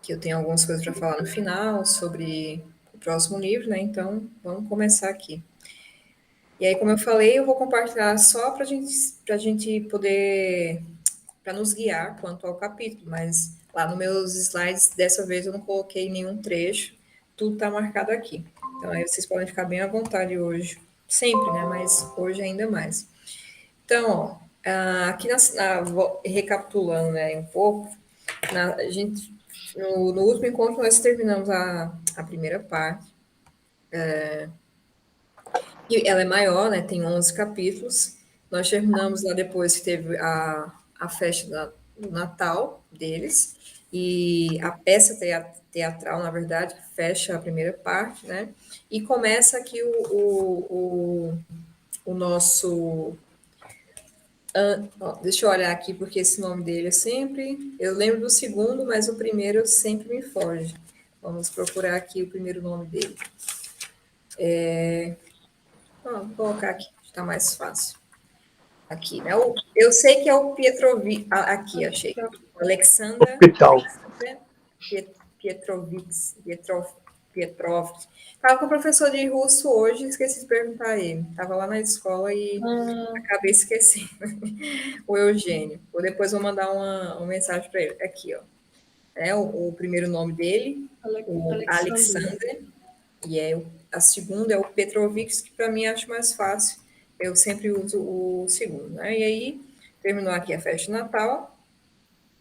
que eu tenho algumas coisas para falar no final sobre o próximo livro, né? Então, vamos começar aqui. E aí, como eu falei, eu vou compartilhar só para gente poder, para nos guiar quanto ao capítulo, mas lá nos meus slides, dessa vez eu não coloquei nenhum trecho, tudo está marcado aqui. Então, aí vocês podem ficar bem à vontade hoje, sempre, né? Mas hoje ainda mais. Então, ó, aqui recapitulando, né, um pouco, a gente, no último encontro nós terminamos a primeira parte, e ela é maior, né, tem 11 capítulos. Nós terminamos lá depois que teve a festa do Natal deles, e a peça teatral, na verdade, fecha a primeira parte, né, e começa aqui o nosso. Ó, deixa eu olhar aqui, porque esse nome dele é sempre. Eu lembro do segundo, mas o primeiro sempre me foge. Vamos procurar aqui o primeiro nome dele. Vou colocar aqui, está mais fácil. Aqui, né? Eu sei que é o Petrovic. Aqui, achei. Alexander. Hospital. Petrov. Estava com o professor de russo hoje, esqueci de perguntar a ele. Estava lá na escola e acabei esquecendo. O Eugênio. Ou depois vou mandar uma mensagem para ele. Aqui, ó. É o primeiro nome dele, o Alexander. E a segunda é o Petrovic, que para mim acho mais fácil. Eu sempre uso o segundo, né? E aí, terminou aqui a festa de Natal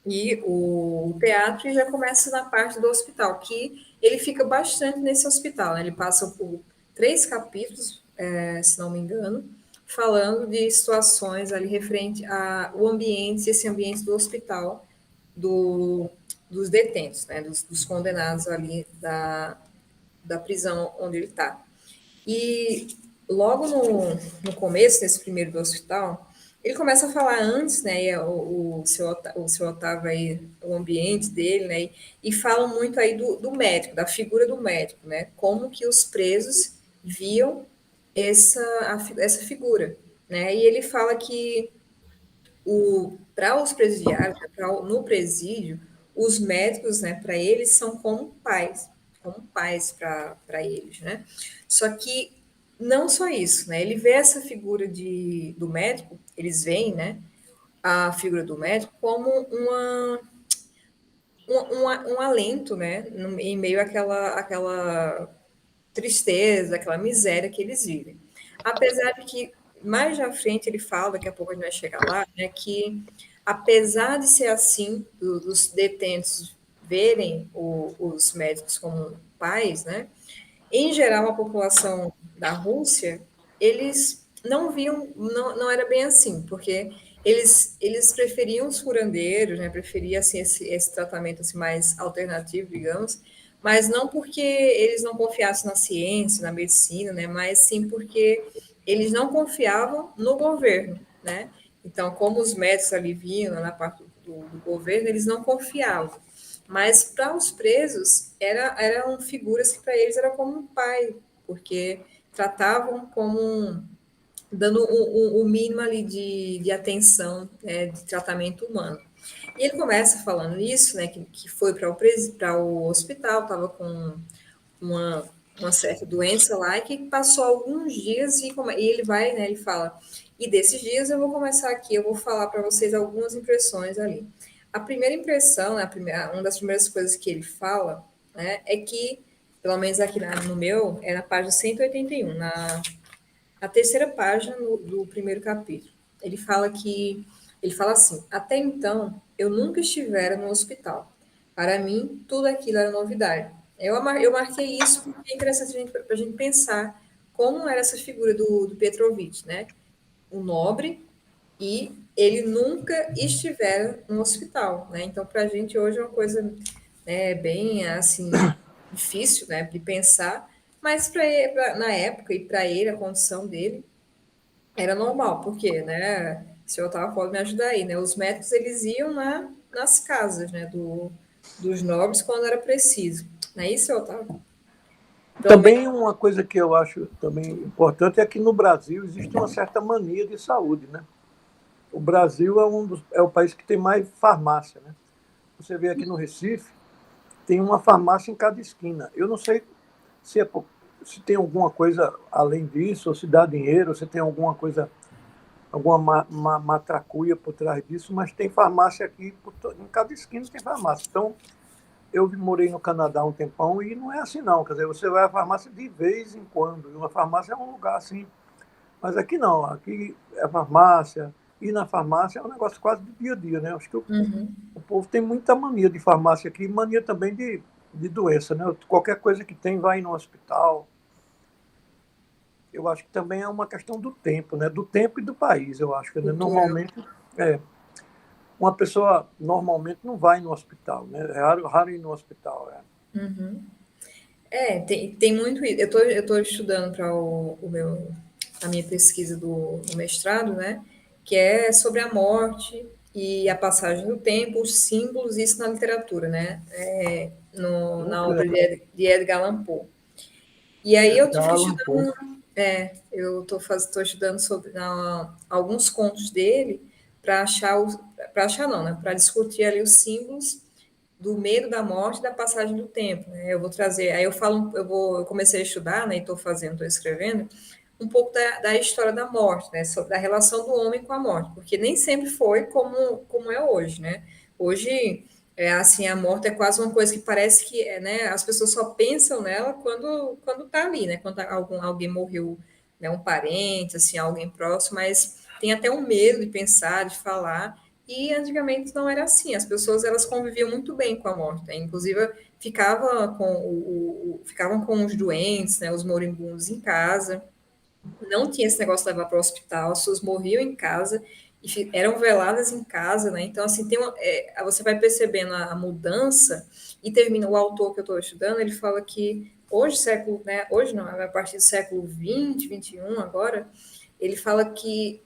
e o teatro, e já começa na parte do hospital, que ele fica bastante nesse hospital, né? Ele passa por 3 capítulos, se não me engano, falando de situações ali referente ao ambiente, esse ambiente do hospital, dos detentos, né? Dos condenados ali da prisão onde ele está. E logo no começo, nesse primeiro do hospital, ele começa a falar antes, né, o seu Otávio aí, o ambiente dele, né, e fala muito aí do médico, da figura do médico, né, como que os presos viam essa figura, né, e ele fala que para os presidiários, né, no presídio, os médicos, né, para eles são como pais para eles, né? Só que não só isso, né? Ele vê essa figura do médico, eles veem, né, a figura do médico como um alento, né, em meio àquela tristeza, aquela miséria que eles vivem. Apesar de que mais à frente ele fala, daqui a pouco a gente vai chegar lá, né, que apesar de ser assim, dos detentos verem os médicos como pais, né, em geral a população da Rússia, eles não viam, não era bem assim, porque eles preferiam os curandeiros, né, preferiam assim, esse tratamento assim, mais alternativo, digamos, mas não porque eles não confiassem na ciência, na medicina, né, mas sim porque eles não confiavam no governo, né? Então, como os médicos ali vinham na parte do governo, eles não confiavam. Mas para os presos, eram figuras que para eles era como um pai, porque tratavam dando o mínimo ali de atenção, né, de tratamento humano. E ele começa falando isso, né, que foi para o hospital, estava com uma, uma certa doença lá, e que passou alguns dias, e ele vai, né, ele fala, e desses dias eu vou começar aqui, eu vou falar para vocês algumas impressões ali. A primeira impressão, né, uma das primeiras coisas que ele fala, né, é que, pelo menos aqui no meu, é na página 181, na terceira página do primeiro capítulo. Ele fala assim: até então eu nunca estivera no hospital. Para mim, tudo aquilo era novidade. Eu marquei isso porque é interessante para a gente pensar como era essa figura do Petrovich, né? O nobre, e ele nunca estivera no hospital, né? Então, para a gente hoje é uma coisa, né, bem assim difícil, né, de pensar, mas na época e para ele a condição dele era normal, porque, né, se eu estava pode me ajudar aí, né? Os médicos eles iam nas casas, né, dos nobres quando era preciso. Não é isso, Otávio? Pelo menos. Também uma coisa que eu acho também importante é que no Brasil existe uma certa mania de saúde, né? O Brasil é o país que tem mais farmácia, né? Você vê aqui no Recife, tem uma farmácia em cada esquina. Eu não sei se, se tem alguma coisa além disso, ou se dá dinheiro, ou se tem alguma coisa, alguma matracuia por trás disso, mas tem farmácia aqui, em cada esquina tem farmácia. Então, eu morei no Canadá um tempão e não é assim não, quer dizer, você vai à farmácia de vez em quando, e uma farmácia é um lugar assim, mas aqui não, aqui é farmácia, ir na farmácia é um negócio quase do dia a dia, né? Acho que o povo tem muita mania de farmácia aqui, mania também de doença, né? Qualquer coisa que tem vai no hospital. Eu acho que também é uma questão do tempo, né? Do tempo e do país, eu acho que, né? Cultural. Normalmente, é, uma pessoa normalmente não vai no hospital, né? É raro, raro ir no hospital. É. Tem muito isso. Eu tô estudando para a minha pesquisa do mestrado, né? Que é sobre a morte e a passagem do tempo, os símbolos, isso na literatura, né? Na Que obra legal. de Edgar Allan Poe. E aí eu Edgar tive Allan Poe. estudando, eu tô estudando sobre alguns contos dele para para achar não, né? Para discutir ali os símbolos do medo da morte e da passagem do tempo, né? Eu vou trazer, aí eu falo, eu comecei a estudar, né? E estou escrevendo um pouco da história da morte, né? Da relação do homem com a morte, porque nem sempre foi como é hoje, né? Hoje é assim, a morte é quase uma coisa que parece que, né? As pessoas só pensam nela quando tá ali, né? Quando alguém morreu, né? Um parente, assim, alguém próximo, mas tem até um medo de pensar, de falar. E antigamente não era assim, as pessoas elas conviviam muito bem com a morte, né? Inclusive ficavam com os doentes, né, os moribundos em casa, não tinha esse negócio de levar para o hospital, as pessoas morriam em casa e eram veladas em casa, né? Então, assim, você vai percebendo a mudança e termina o autor que eu estou estudando, ele fala que hoje, século, né? Hoje não, a partir do século 20, 21 agora, ele fala que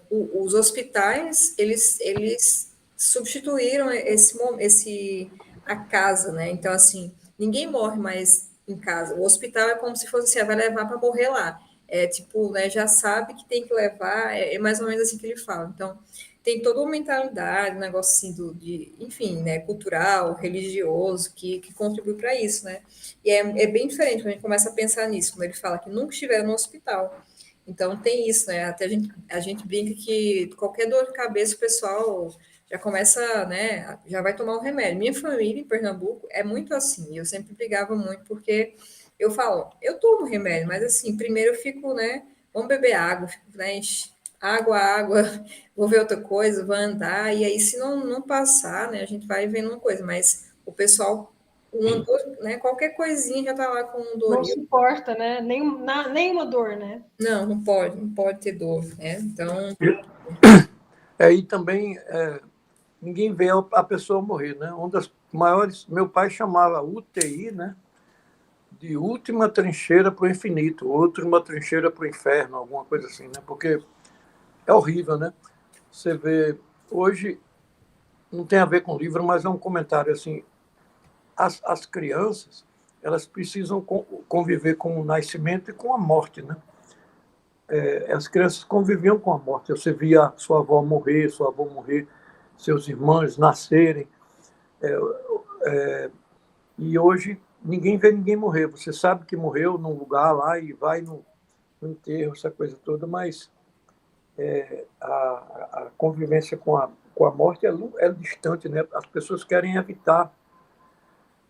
os hospitais, eles substituíram a casa, né? Então, assim, ninguém morre mais em casa. O hospital é como se fosse assim, vai levar para morrer lá. É tipo, né, já sabe que tem que levar, é mais ou menos assim que ele fala. Então, tem toda uma mentalidade, um negócio assim enfim, né, cultural, religioso, que contribui para isso, né? E é bem diferente quando a gente começa a pensar nisso, quando ele fala que nunca estiveram no hospital. Então, tem isso, né? Até a gente brinca que qualquer dor de cabeça, o pessoal já começa, né? Já vai tomar um remédio. Minha família em Pernambuco é muito assim. Eu sempre brigava muito porque eu falo, eu tomo remédio, mas assim, primeiro eu fico, né? Vamos beber água, fico, né? Água, vou ver outra coisa, vou andar, e aí se não passar, né? A gente vai vendo uma coisa, mas o pessoal, uma dor, né? Qualquer coisinha já tá lá com um Não doril. suporta, né? Nenhuma dor, né? Não pode ter dor, né? Então, Aí também ninguém vê a pessoa morrer, né? Uma das maiores, meu pai chamava UTI, né? De última trincheira para o infinito, última trincheira para o inferno, alguma coisa assim, né? Porque é horrível, né? Você vê hoje não tem a ver com o livro, mas é um comentário assim. As crianças elas precisam conviver com o nascimento e com a morte, né? As crianças conviviam com a morte. Você via sua avó morrer, sua avó morrer, seus irmãos nascerem. E hoje ninguém vê ninguém morrer. Você sabe que morreu num lugar lá e vai no enterro, essa coisa toda, mas a convivência com a morte é distante, né? As pessoas querem evitar,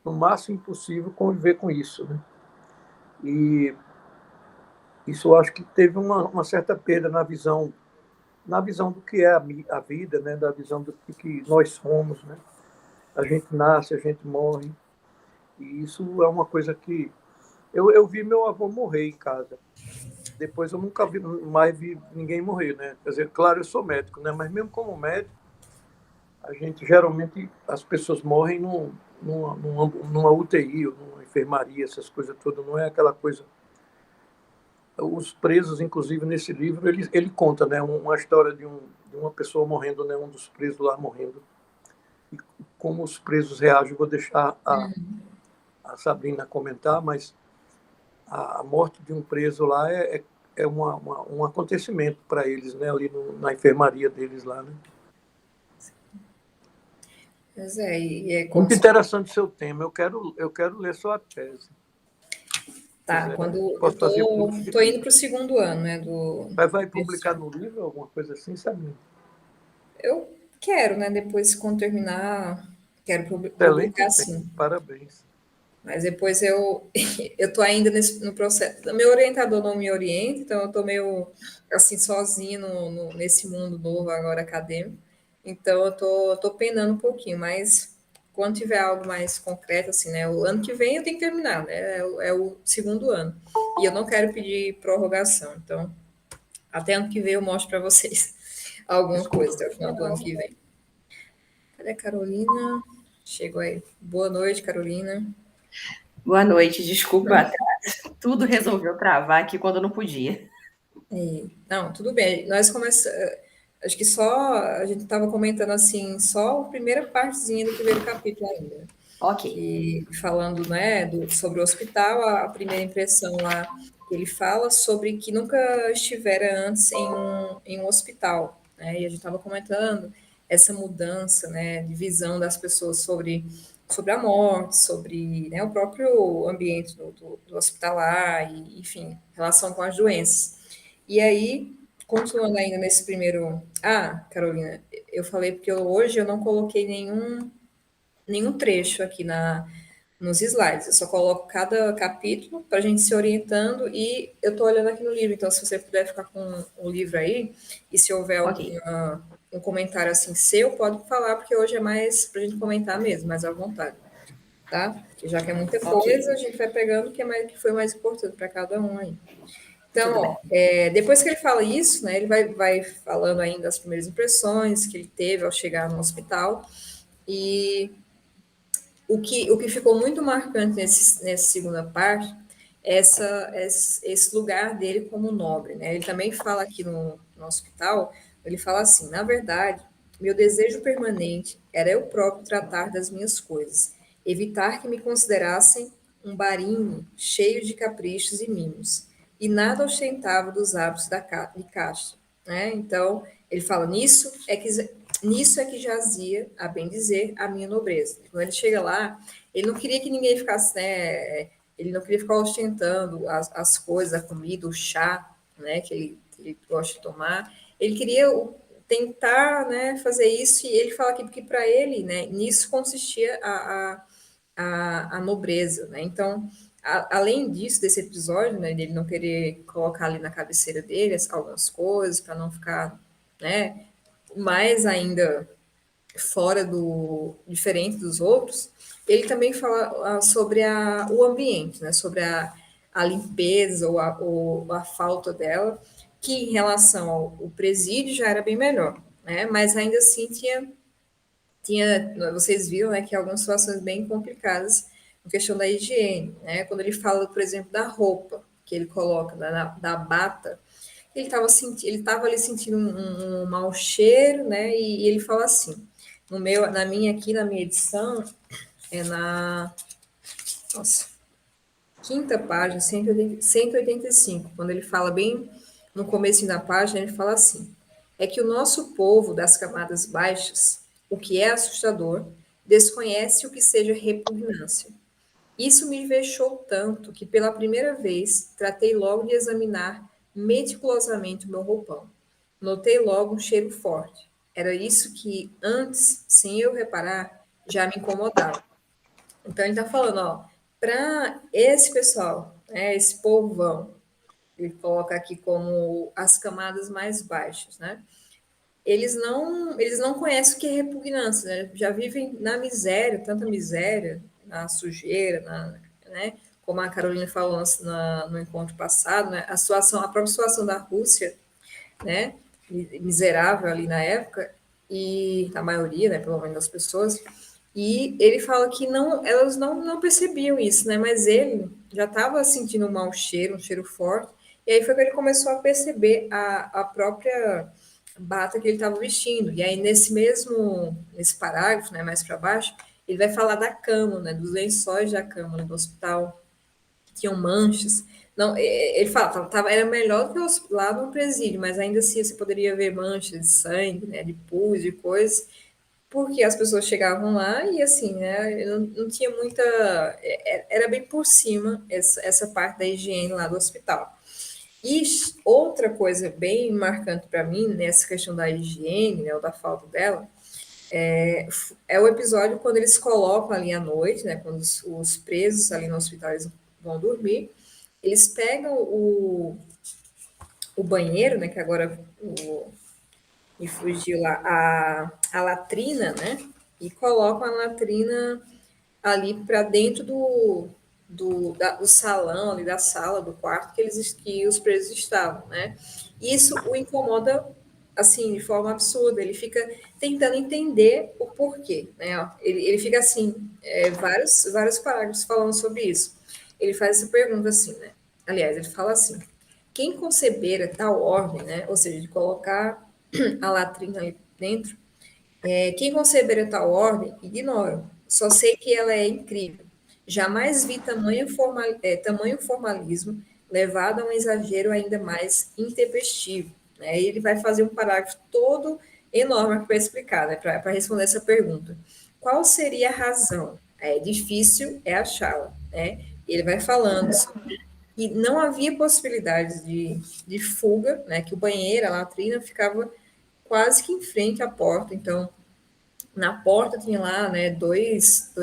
no máximo possível, conviver com isso, né? E isso eu acho que teve uma certa perda na visão do que é a vida, né? Da visão do que nós somos, né? A gente nasce, a gente morre, e isso é uma coisa que eu vi meu avô morrer em casa. Depois eu nunca mais vi ninguém morrer, né? Quer dizer, claro, eu sou médico, né? Mas mesmo como médico, a gente geralmente as pessoas morrem numa UTI ou numa enfermaria, essas coisas todas. Não é aquela coisa. Os presos, inclusive nesse livro, ele conta, né? Uma história de uma pessoa morrendo, né? Um dos presos lá morrendo. E como os presos reagem, eu vou deixar a Sabrina comentar, mas a morte de um preso lá é um acontecimento para eles, né? Ali na enfermaria deles lá, né? Pois é, e é Muito quando, interessante o seu tema. Eu quero ler sua tese. tá, Quiser, quando eu posso fazer curso de tô indo livro. para o segundo ano, né, do Mas vai publicar no livro, alguma coisa assim, sabe? eu quero, né, depois quando terminar, quero Excelente publicar tema, sim. parabéns. Mas depois eu tô ainda no processo. Meu orientador não me orienta, então eu tô meio assim sozinha nesse mundo novo agora acadêmico. Então tô penando um pouquinho, mas quando tiver algo mais concreto, assim, né? O ano que vem eu tenho que terminar, né? É o segundo ano. E eu não quero pedir prorrogação. Então, até ano que vem eu mostro para vocês alguma coisa Desculpa. até o final do ano Legal. que vem. Cadê a Carolina? Chegou aí. Boa noite, Carolina. Boa noite, desculpa, tudo resolveu travar aqui quando eu não podia. Não, tudo bem. Nós começamos. Acho que só a gente estava comentando assim, só a primeira partezinha do primeiro capítulo ainda. Ok, Que falando, né, sobre o hospital, a primeira impressão lá, ele fala sobre que nunca estivera antes em um hospital, né? E a gente estava comentando essa mudança, né, de visão das pessoas sobre a morte, sobre, né, o próprio ambiente do hospitalar, e, enfim, relação com as doenças. E aí, continuando ainda nesse primeiro. Ah, Carolina, eu falei porque hoje eu não coloquei nenhum trecho aqui nos slides. Eu só coloco cada capítulo para a gente se orientando e eu estou olhando aqui no livro. Então, se você puder ficar com o livro aí e se houver ok, um comentário assim seu, pode falar, porque hoje é mais para a gente comentar mesmo, mais à vontade, tá? Porque já que é muita ok, coisa, a gente vai pegando o que foi mais importante para cada um aí. Então, tudo bem. ó, depois que ele fala isso, né, ele vai falando ainda as primeiras impressões que ele teve ao chegar no hospital. E o que ficou muito marcante nessa segunda parte é esse lugar dele como nobre, né? Ele também fala aqui no hospital, ele fala assim, na verdade, meu desejo permanente era eu próprio tratar das minhas coisas, evitar que me considerassem um barinho cheio de caprichos e mimos, e nada ostentava dos hábitos de caixa, né? Então, ele fala, nisso é que jazia, a bem dizer, a minha nobreza. Quando ele chega lá, ele não queria que ninguém ficasse, né? Ele não queria ficar ostentando as coisas, a comida, o chá, né? Que ele gosta de tomar. Ele queria tentar, né, fazer isso, e ele fala aqui que para ele, né, nisso consistia a nobreza, né? Então, além disso, desse episódio, né, dele não querer colocar ali na cabeceira dele algumas coisas para não ficar, né, mais ainda fora diferente dos outros, ele também fala sobre o ambiente, né, sobre a limpeza ou a falta dela, que em relação ao presídio já era bem melhor, né, mas ainda assim vocês viram, né, que algumas situações bem complicadas na questão da higiene, né, quando ele fala, por exemplo, da roupa que ele coloca, da bata, ele estava ali sentindo um mau cheiro, né? E ele fala assim, na minha edição, é nossa, quinta página, 185, quando ele fala bem no começo da página, ele fala assim, é que o nosso povo das camadas baixas, o que é assustador, desconhece o que seja repugnância. Isso me vexou tanto que, pela primeira vez, tratei logo de examinar meticulosamente o meu roupão. Notei logo um cheiro forte. Era isso que, antes, sem eu reparar, já me incomodava. Então, ele está falando, ó, para esse pessoal, né, esse povão, ele coloca aqui como as camadas mais baixas, né? Eles não conhecem o que é repugnância, né? Já vivem na miséria, tanta miséria, na sujeira, né? Como a Carolina falou no encontro passado, né? A própria situação da Rússia, né? Miserável ali na época, e a maioria, né, pelo menos das pessoas, e ele fala que elas não percebiam isso, né? Mas ele já estava sentindo um mau cheiro, um cheiro forte, e aí foi que ele começou a perceber a própria bata que ele estava vestindo. E aí nesse parágrafo, né, mais para baixo, ele vai falar da cama, né, dos lençóis da cama do hospital, que tinham manchas. Não, ele fala, era melhor do que lá no presídio, mas ainda assim você poderia ver manchas de sangue, né, de pus, de coisas. porque as pessoas chegavam lá e assim, né, não tinha muita, era bem por cima essa parte da higiene lá do hospital. E outra coisa bem marcante para mim nessa questão da higiene, né, ou da falta dela, é o episódio quando eles colocam ali à noite, né, quando os presos ali no hospital eles vão dormir, eles pegam o banheiro, né, que agora me fugiu lá, a latrina, né, e colocam a latrina ali para dentro do salão, ali da sala, do quarto que os presos estavam, né? Isso o incomoda, assim, de forma absurda. Ele fica tentando entender o porquê, né? Ó, ele fica assim, vários parágrafos falando sobre isso. Ele faz essa pergunta assim, né? Aliás, ele fala assim: quem concebera tal ordem, né? Ou seja, de colocar a latrina ali dentro, quem conceber tal ordem, ignoro. Só sei que ela é incrível. Jamais vi tamanho formalismo levado a um exagero ainda mais intempestivo. Né? Ele vai fazer um parágrafo todo enorme para explicar, né? Para responder essa pergunta. Qual seria a razão? É difícil achá-la. Né? Ele vai falando que não havia possibilidade de fuga, né? Que o banheiro, a latrina, ficava quase que em frente à porta, então na porta tinha lá, né, dois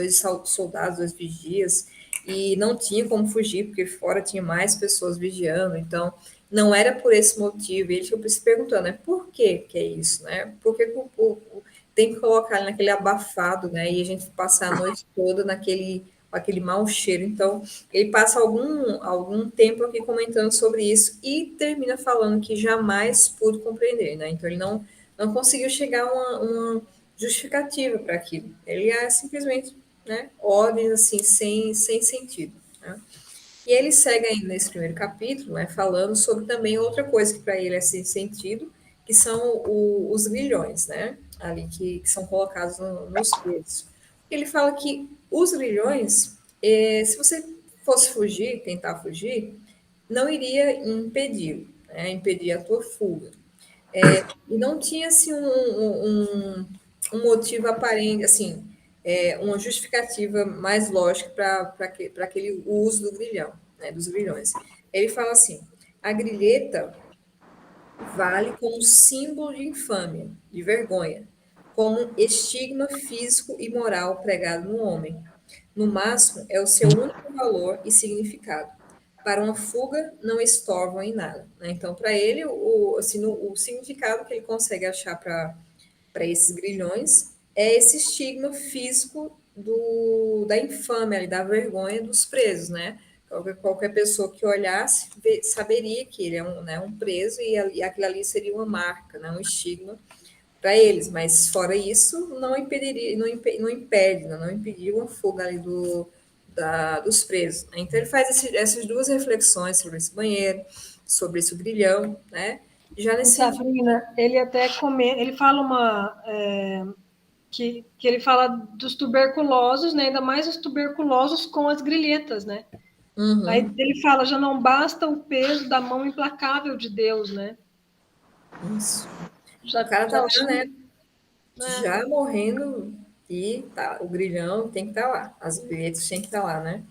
soldados, dois vigias, e não tinha como fugir, porque fora tinha mais pessoas vigiando, então não era por esse motivo. E ele ficou se perguntando, né, por que é isso, né? Por que tem que colocar ele naquele abafado, né, e a gente passar a noite toda aquele mau cheiro. Então, ele passa algum tempo aqui comentando sobre isso e termina falando que jamais pude compreender, né? Então, ele não conseguiu chegar a uma justificativa para aquilo. Ele é simplesmente, né, ordens assim, sem sentido. Né? E ele segue ainda nesse primeiro capítulo, né, falando sobre também outra coisa que para ele é sem sentido, que são os grilhões, né, ali que são colocados nos presos. Ele fala que os grilhões, se você fosse fugir, tentar fugir, não iria impedir, né, impedir a tua fuga. E não tinha assim um motivo aparente, assim, uma justificativa mais lógica para aquele uso do grilhão, né, dos grilhões. Ele fala assim: a grilheta vale como símbolo de infâmia, de vergonha, como um estigma físico e moral pregado no homem. No máximo, é o seu único valor e significado. Para uma fuga, não estorvam em nada. Né? Então, para ele, assim, o significado que ele consegue achar para esses grilhões é esse estigma físico da infâmia, da vergonha dos presos, né? Qualquer pessoa que olhasse saberia que ele é um preso e aquilo ali seria uma marca, né? Um estigma para eles, mas fora isso, não impediria, não impede, não impediu uma fuga ali dos presos. Né? Então ele faz essas duas reflexões sobre esse banheiro, sobre esse grilhão, né? Já E nesse Sabrina, ele até comenta, ele fala que ele fala dos tuberculosos, né? Ainda mais os tuberculosos com as grilhetas, né? Aí ele fala, já não basta o peso da mão implacável de Deus, né? isso. Já, O cara tá já, lá, né? né? Já morrendo e tá, o grilhão tem que estar lá, as bilhetes têm que estar lá, né?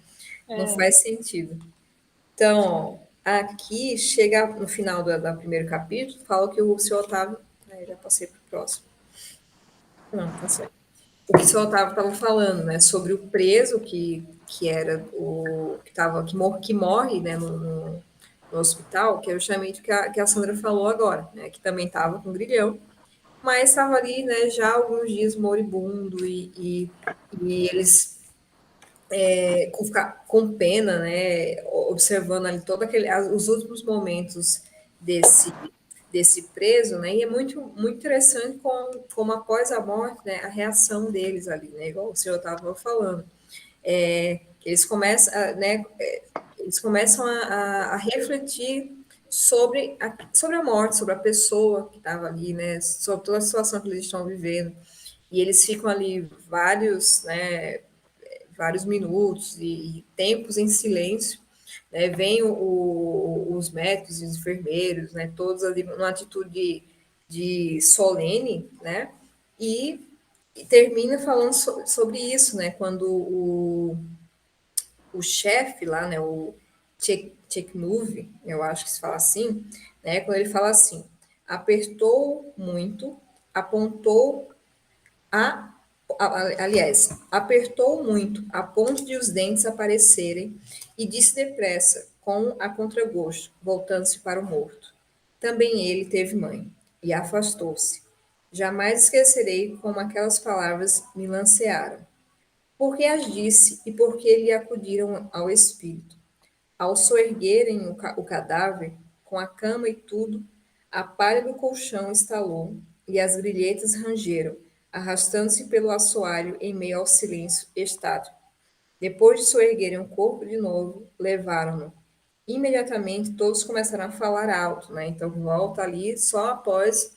Não faz sentido. Então, aqui chega no final do primeiro capítulo, fala que o senhor Otávio. Já passei para o próximo. Não, tá certo. O que o senhor Otávio estava falando, né? Sobre o preso que era o que morre, né, no hospital, que é justamente o que a Sandra falou agora, né? Que também estava com grilhão, mas estava ali, né, já há alguns dias moribundo e eles com pena, né, observando ali os últimos momentos desse preso, né, e é muito interessante como após a morte, né, a reação deles ali, né, igual o senhor estava falando, eles começam, eles começam a refletir sobre a morte, sobre a pessoa que estava ali, né, sobre toda a situação que eles estão vivendo, e eles ficam ali vários minutos e tempos em silêncio, né? Vem os médicos e os enfermeiros, né? Todos ali numa atitude de solene, né? E e termina falando sobre isso, né? Quando o chefe lá, né? O Checkmove, eu acho que se fala assim, né? Quando ele fala assim, apertou muito, apontou aliás, apertou muito a ponto de os dentes aparecerem e disse depressa, com a contragosto, voltando-se para o morto. Também ele teve mãe e afastou-se. Jamais esquecerei como aquelas palavras me lancearam. Porque as disse e porque lhe acudiram ao espírito. Ao soerguerem o cadáver, com a cama e tudo, a palha do colchão estalou e as grilhetas rangeram, arrastando-se pelo assoalho em meio ao silêncio estático. Depois de soerguerem o corpo de novo, levaram-no. Imediatamente todos começaram a falar alto, né? Então volta ali só após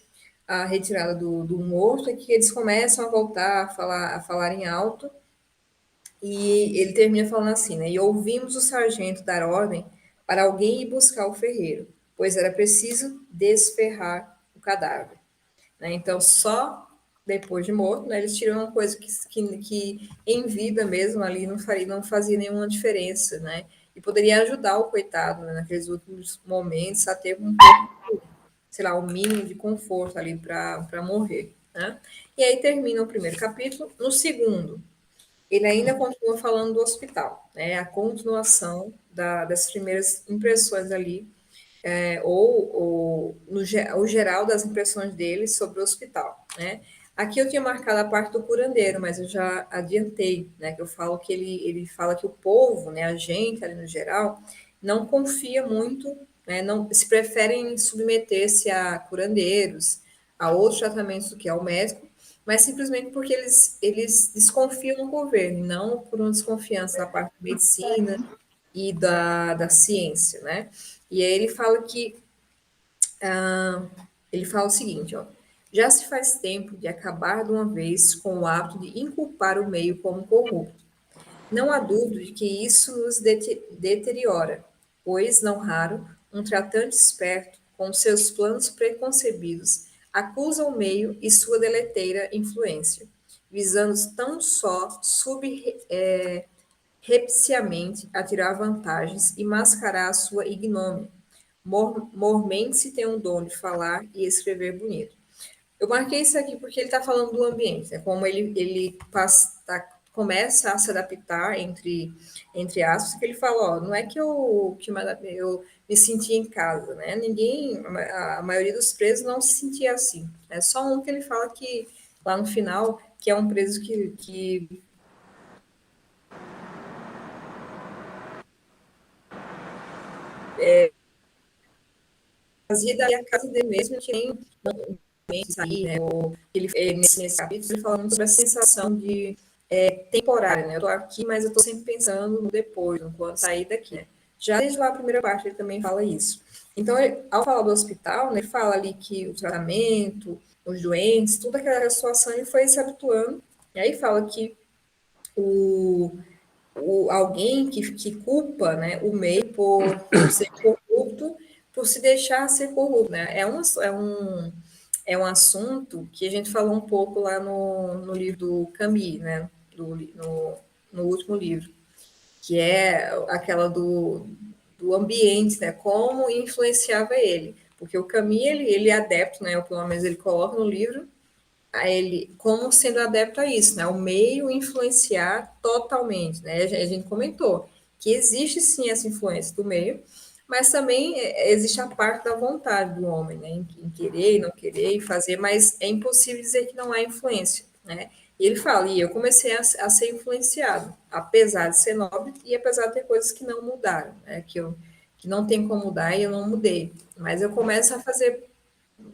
a retirada do morto é que eles começam a voltar a falar em alto e ele termina falando assim, né? E ouvimos o sargento dar ordem para alguém ir buscar o ferreiro, pois era preciso desferrar o cadáver. Né? Então, só depois de morto, né, eles tiram uma coisa que em vida mesmo ali não fazia nenhuma diferença, né? E poderia ajudar o coitado, né, naqueles últimos momentos a ter um pouco, sei lá, o um mínimo de conforto ali para morrer. Né? E aí termina o primeiro capítulo. No segundo, ele ainda continua falando do hospital, né? A continuação das primeiras impressões ali, o geral das impressões dele sobre o hospital, né? Aqui eu tinha marcado a parte do curandeiro, mas eu já adiantei, né? Que eu falo que ele fala que o povo, né? A gente ali no geral, não confia muito, né? Não se preferem submeter-se a curandeiros, a outros tratamentos do que ao médico, mas simplesmente porque eles desconfiam no governo, e não por uma desconfiança da parte da medicina e da ciência, né? E aí ele fala o seguinte, ó, já se faz tempo de acabar de uma vez com o hábito de inculpar o meio como corrupto. Não há dúvida de que isso nos deteriora, pois, não raro, um tratante esperto, com seus planos preconcebidos, acusa o meio e sua deleteira influência, visando tão só subrepticiamente a tirar vantagens e mascarar a sua ignomínia. Mormente tem um dom de falar e escrever bonito. Eu marquei isso aqui porque ele está falando do ambiente, né? Como ele começa a se adaptar entre aspas, que ele fala, ó, não é eu me senti em casa, né? Ninguém, a maioria dos presos não se sentia assim. É só um que ele fala que lá no final, que é um preso que fazia daí a casa dele mesmo, que nem sair, né? Nesse capítulo ele fala muito sobre a sensação de temporária, né? Eu estou aqui, mas eu estou sempre pensando no depois, no quando sair daqui, né? Já desde lá a primeira parte ele também fala isso. Então, ao falar do hospital, né, ele fala ali que o tratamento, os doentes, toda aquela situação, ele foi se habituando. E aí fala que alguém que culpa, né, o meio por ser corrupto, por se deixar ser corrupto, né? É um assunto que a gente falou um pouco lá no livro do Camus, né? No último livro, que é aquela do ambiente, né? Como influenciava ele. Porque o Camus, ele é adepto, né? Ou pelo menos ele coloca no livro, a ele como sendo adepto a isso, né? O meio influenciar totalmente, né? A gente comentou que existe sim essa influência do meio, mas também existe a parte da vontade do homem, né? Em querer, não querer, fazer, mas é impossível dizer que não há influência, né? E ele fala, e eu comecei a ser influenciado, apesar de ser nobre e apesar de ter coisas que não mudaram, né? Que não tem como mudar e eu não mudei. Mas eu começo a fazer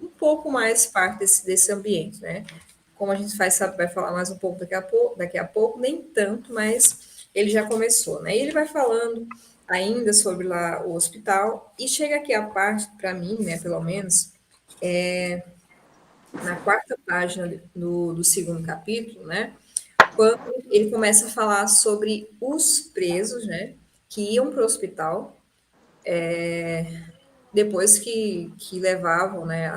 um pouco mais parte desse ambiente, né? Como a gente vai falar mais um pouco daqui a pouco, nem tanto, mas ele já começou, né? E ele vai falando ainda sobre lá o hospital e chega aqui a parte, para mim, né, pelo menos, na quarta página do segundo capítulo, né? Quando ele começa a falar sobre os presos, né, que iam para o hospital depois que levavam, né,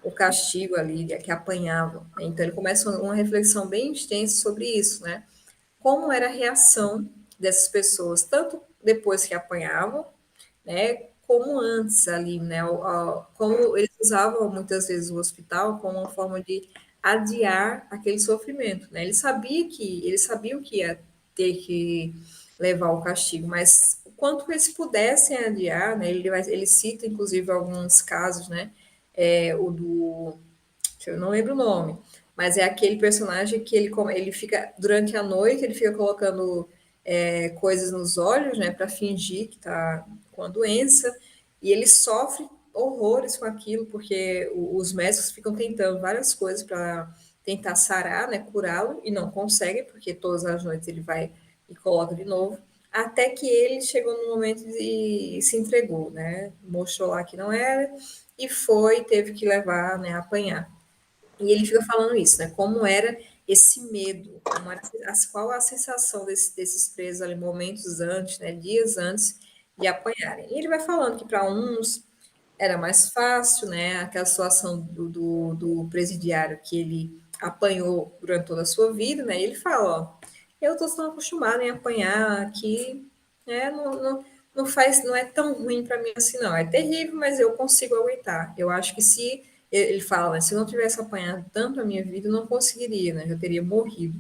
o castigo ali, que apanhavam. Então, ele começa uma reflexão bem extensa sobre isso, né? Como era a reação dessas pessoas, tanto depois que apanhavam, né, como antes ali, né? Como eles usavam muitas vezes o hospital como uma forma de adiar aquele sofrimento, né? Eles sabiam que ia ter que levar o castigo, mas o quanto eles pudessem adiar, né? Ele cita inclusive alguns casos, né? O do, eu não lembro o nome, mas é aquele personagem que ele fica durante a noite, ele fica colocando coisas nos olhos, né, para fingir que está com a doença, e ele sofre horrores com aquilo, porque os médicos ficam tentando várias coisas para tentar sarar, né, curá-lo, e não conseguem, porque todas as noites ele vai e coloca de novo, até que ele chegou no momento e se entregou, né, mostrou lá que não era, e teve que levar, né, apanhar. E ele fica falando isso, né? Como era esse medo, qual a sensação desses presos ali momentos antes, né? Dias antes de apanharem. E ele vai falando que para uns era mais fácil, né? Aquela situação do presidiário que ele apanhou durante toda a sua vida, né? E ele fala, ó, eu estou tão acostumado em apanhar aqui, né? Não é tão ruim para mim assim, não. É terrível, mas eu consigo aguentar. Eu acho que se ele fala, né, se eu não tivesse apanhado tanto a minha vida, eu não conseguiria, né? Eu teria morrido.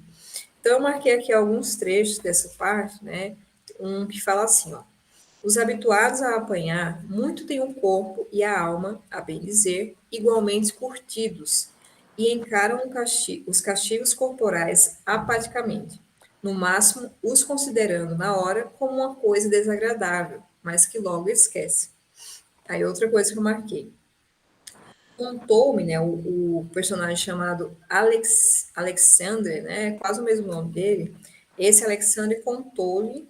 Então, eu marquei aqui alguns trechos dessa parte, né? Um que fala assim, ó. Os habituados a apanhar muito têm o corpo e a alma, a bem dizer, igualmente curtidos, e encaram os castigos corporais apaticamente, no máximo os considerando na hora como uma coisa desagradável, mas que logo esquece. Aí outra coisa que eu marquei. Contou-me, né, o personagem chamado Alexander, né, quase o mesmo nome dele, esse Alexander contou-lhe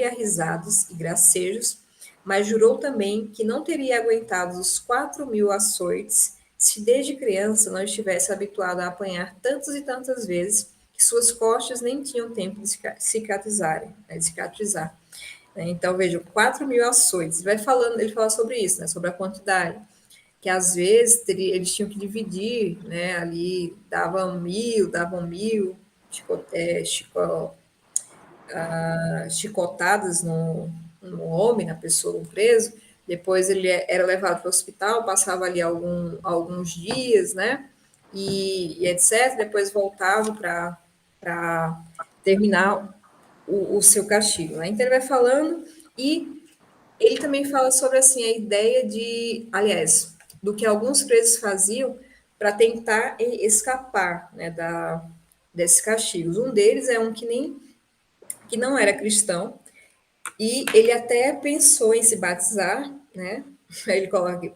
a risadas e gracejos, mas jurou também que não teria aguentado os 4.000 açoites se desde criança não estivesse habituado a apanhar tantas e tantas vezes que suas costas nem tinham tempo de cicatrizarem, né, de cicatrizar. Então, vejam, 4.000 açoites. Ele fala sobre isso, né, sobre a quantidade que às vezes eles tinham que dividir, né, ali davam mil chicotadas no homem, na pessoa, no preso, depois ele era levado para o hospital, passava ali alguns dias, né, e etc., depois voltava para terminar o seu castigo, né, então ele vai falando e ele também fala sobre assim a ideia do que alguns presos faziam para tentar escapar, né, desses castigos. Um deles é um que não era cristão e ele até pensou em se batizar, né? Ele coloca aqui,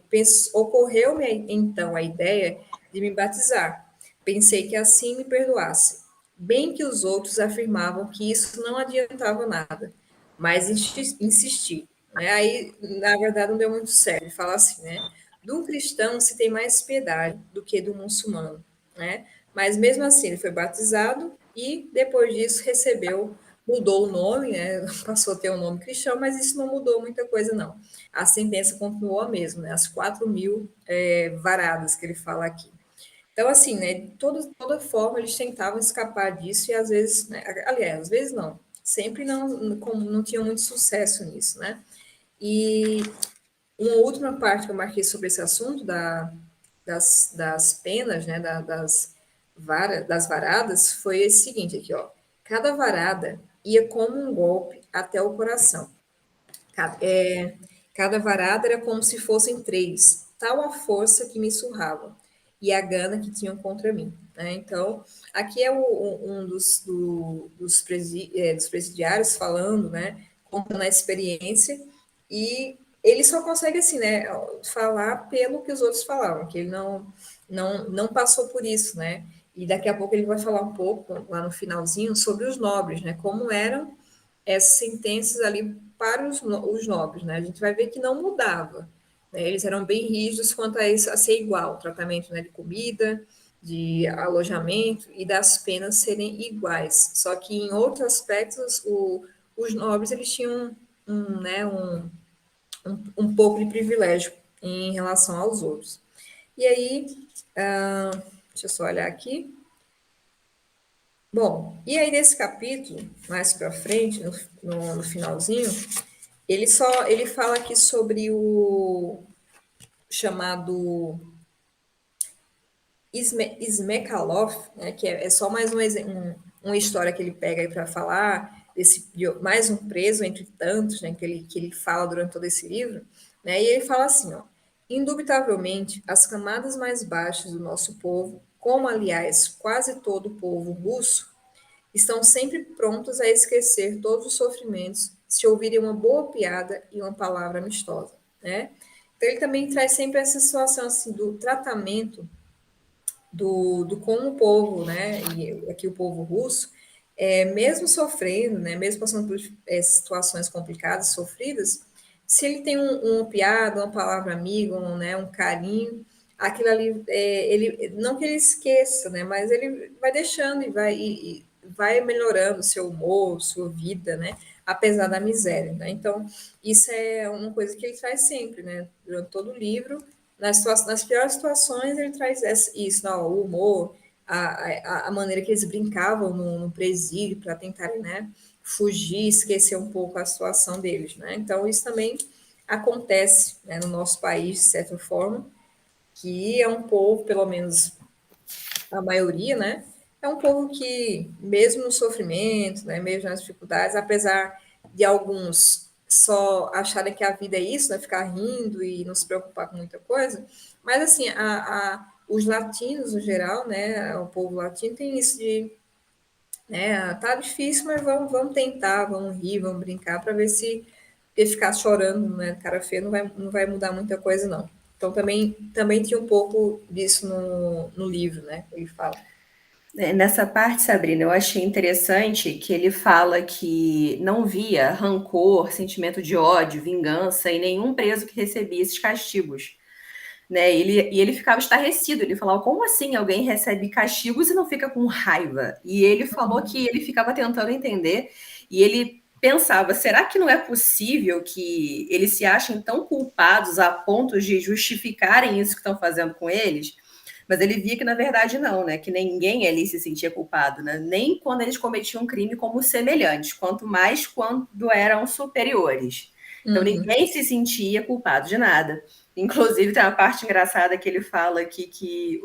ocorreu-me então a ideia de me batizar. Pensei que assim me perdoasse. Bem que os outros afirmavam que isso não adiantava nada, mas insisti. Né? Aí, na verdade, não deu muito certo. Ele fala assim, né? De um cristão se tem mais piedade do que do muçulmano, né? Mas mesmo assim, ele foi batizado e depois disso mudou o nome, né? Passou a ter um nome cristão, mas isso não mudou muita coisa, não. A sentença continuou a mesma, né? As 4.000 varadas que ele fala aqui. Então, assim, né? De toda forma, eles tentavam escapar disso e às vezes, né, aliás, às vezes não, sempre não tinham muito sucesso nisso, né? E uma última parte que eu marquei sobre esse assunto das penas, né, das varadas, foi esse seguinte aqui, ó. Cada varada ia como um golpe até o coração. Cada varada era como se fossem 3, tal a força que me surrava e a gana que tinham contra mim. Né? Então, aqui é um dos presidiários falando, né, contando a experiência, e ele só consegue, assim, né, falar pelo que os outros falavam, que ele não passou por isso, né? E daqui a pouco ele vai falar um pouco, lá no finalzinho, sobre os nobres, né? Como eram essas sentenças ali para os nobres, né? A gente vai ver que não mudava, né? Eles eram bem rígidos quanto a isso, a ser igual, o tratamento, né, de comida, de alojamento e das penas serem iguais. Só que em outros aspectos, os nobres eles tinham um pouco de privilégio em relação aos outros. E aí, deixa eu só olhar aqui. Bom, e aí nesse capítulo, mais para frente, no finalzinho, ele fala aqui sobre o chamado Smekalov, né, que é só mais uma história que ele pega aí para falar de mais um preso entre tantos, né, que ele fala durante todo esse livro, né, e ele fala assim, ó, indubitavelmente, as camadas mais baixas do nosso povo, como aliás quase todo o povo russo, estão sempre prontos a esquecer todos os sofrimentos se ouvirem uma boa piada e uma palavra amistosa, né? Então ele também traz sempre essa situação assim do tratamento do como o povo, né, e aqui o povo russo, mesmo sofrendo, né, mesmo passando por situações complicadas, sofridas, se ele tem uma piada, uma palavra amiga, né, um carinho, aquilo ali, ele, não que ele esqueça, né, mas ele vai deixando e vai melhorando o seu humor, sua vida, né, apesar da miséria, né, então isso é uma coisa que ele traz sempre, né, durante todo o livro, nas piores situações, ele traz isso, não, o humor, a maneira que eles brincavam no presídio para tentarem, né, fugir, esquecer um pouco a situação deles, né? Então, isso também acontece, né, no nosso país, de certa forma, que é um povo, pelo menos a maioria, né, é um povo que, mesmo no sofrimento, né, mesmo nas dificuldades, apesar de alguns só acharem que a vida é isso, né, ficar rindo e não se preocupar com muita coisa, mas assim, os latinos, no geral, né, o povo latino tem isso de, né, tá difícil, mas vamos tentar, vamos rir, vamos brincar para ver se porque ficar chorando, né, cara feia, não vai mudar muita coisa, não. Então, também tinha um pouco disso no livro, né, que ele fala. Nessa parte, Sabrina, eu achei interessante que ele fala que não via rancor, sentimento de ódio, vingança em nenhum preso que recebia esses castigos. Né? E ele ficava estarrecido, ele falava, como assim alguém recebe castigos e não fica com raiva? E ele falou que ele ficava tentando entender, e ele pensava, será que não é possível que eles se achem tão culpados a ponto de justificarem isso que estão fazendo com eles? Mas ele via que, na verdade, não, né? Que ninguém ali se sentia culpado, né? Nem quando eles cometiam um crime como semelhantes, quanto mais quando eram superiores. Então, ninguém se sentia culpado de nada. Inclusive, tem uma parte engraçada que ele fala aqui que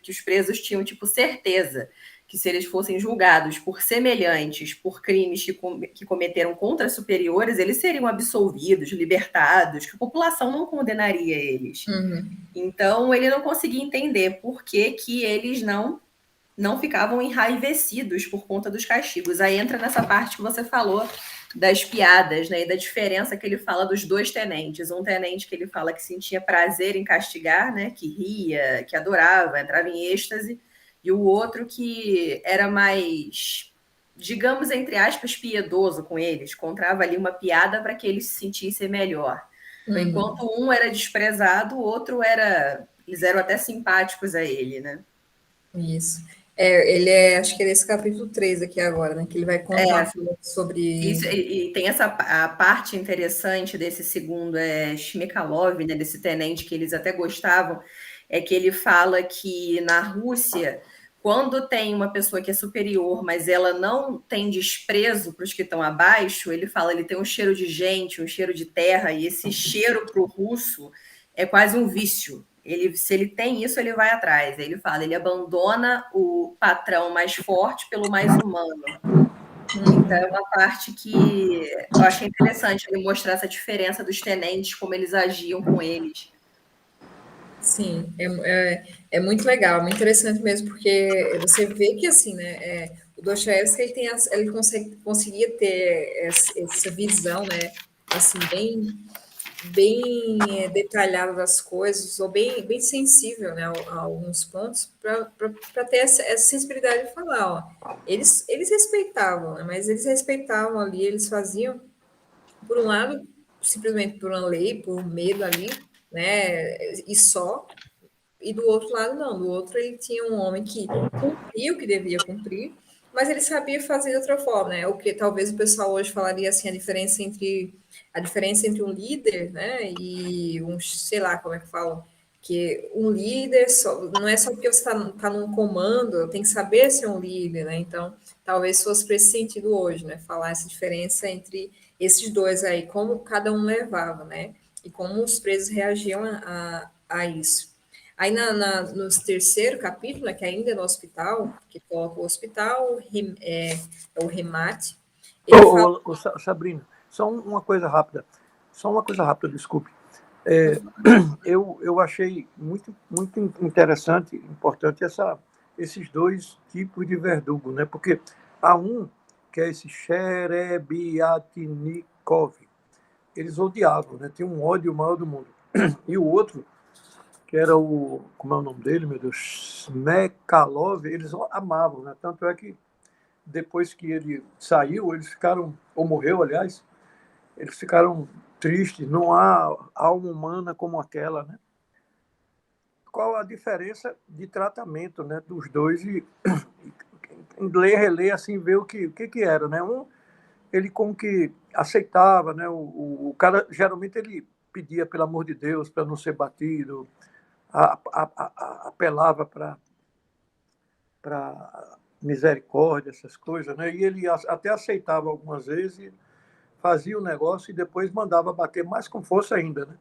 os presos tinham, tipo, certeza que se eles fossem julgados por semelhantes, por crimes que cometeram contra superiores, eles seriam absolvidos, libertados, que a população não condenaria eles. Então, ele não conseguia entender por que eles não ficavam enraivecidos por conta dos castigos. Aí entra nessa parte que você falou das piadas, né, e da diferença que ele fala dos dois tenentes. Um tenente que ele fala que sentia prazer em castigar, né, que ria, que adorava, entrava em êxtase, e o outro que era mais, digamos, entre aspas, piedoso com eles, encontrava ali uma piada para que eles se sentissem melhor. Então, enquanto um era desprezado, o outro eles eram até simpáticos a ele, né? Isso. Acho que é esse capítulo 3 aqui agora, né? Que ele vai contar sobre. Isso, e tem a parte interessante desse segundo Shmekalov, né, desse tenente que eles até gostavam, é que ele fala que na Rússia, quando tem uma pessoa que é superior, mas ela não tem desprezo para os que estão abaixo, ele fala, ele tem um cheiro de gente, um cheiro de terra, e esse cheiro para o russo é quase um vício. Se ele tem isso, ele vai atrás. Ele fala, ele abandona o patrão mais forte pelo mais humano. Então, é uma parte que eu achei interessante ele mostrar essa diferença dos tenentes, como eles agiam com eles. Sim, é muito legal, muito interessante mesmo, porque você vê que, assim, né, o Dostoiévski, ele conseguia ter essa visão, né, assim, bem detalhada das coisas, ou bem sensível, né, a alguns pontos, para ter essa sensibilidade de falar, ó, eles respeitavam, né, mas eles respeitavam ali, eles faziam, por um lado, simplesmente por uma lei, por um medo ali, né, e só, e do outro lado não, do outro ele tinha um homem que cumpria o que devia cumprir, mas ele sabia fazer de outra forma, né? O que talvez o pessoal hoje falaria assim, a diferença entre um líder, né, e um, sei lá, como é que falam, que um líder não é só porque você está num comando, tem que saber ser um líder, né? Então, talvez fosse para esse sentido hoje, né? Falar essa diferença entre esses dois aí, como cada um levava, né? E como os presos reagiam a isso. Aí no terceiro capítulo, né, que ainda é no hospital, que coloca o hospital, é o remate, ele fala... Sabrina, só uma coisa rápida, desculpe. Eu achei muito, muito interessante, importante esses dois tipos de verdugo, né? Porque há um que é esse Sherebiatnikov, eles odiavam, né? Tinha um ódio maior do mundo. E o outro, que era como é o nome dele, meu Deus, Smekalov, eles amavam, né? Tanto é que depois que ele saiu, eles ficaram, ou morreu, aliás, eles ficaram tristes, não há alma humana como aquela, né? Qual a diferença de tratamento, né, dos dois e ler, reler, assim, ver o que era, né? Um, ele como que aceitava, né? O cara, geralmente, ele pedia, pelo amor de Deus, para não ser batido, apelava para misericórdia, essas coisas, né? E ele até aceitava algumas vezes, fazia o negócio e depois mandava bater mais com força ainda, né?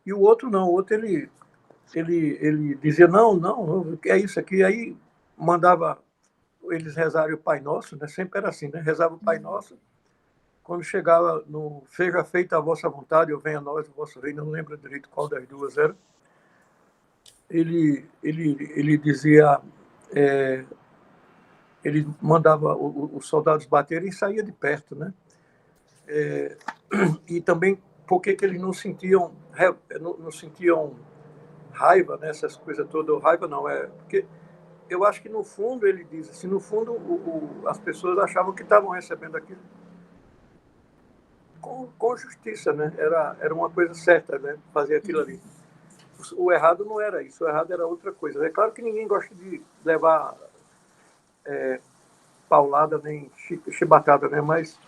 E o outro não, o outro ele dizia, não, é isso aqui. Aí mandava eles rezarem o Pai Nosso, né? Sempre era assim, né? Rezava o Pai Nosso. Quando chegava no seja feita a vossa vontade, ou venha a nós o vosso reino, não lembro direito qual das duas era, ele dizia, ele mandava os soldados baterem e saía de perto, né? E também porque que eles não sentiam raiva, né? Essas coisas todas, raiva não, porque eu acho que no fundo, ele diz assim, no fundo as pessoas achavam que estavam recebendo aquilo com justiça, né? Era uma coisa certa, né? Fazer aquilo ali. O errado não era isso, o errado era outra coisa. É claro que ninguém gosta de levar paulada nem chibatada, né? Mas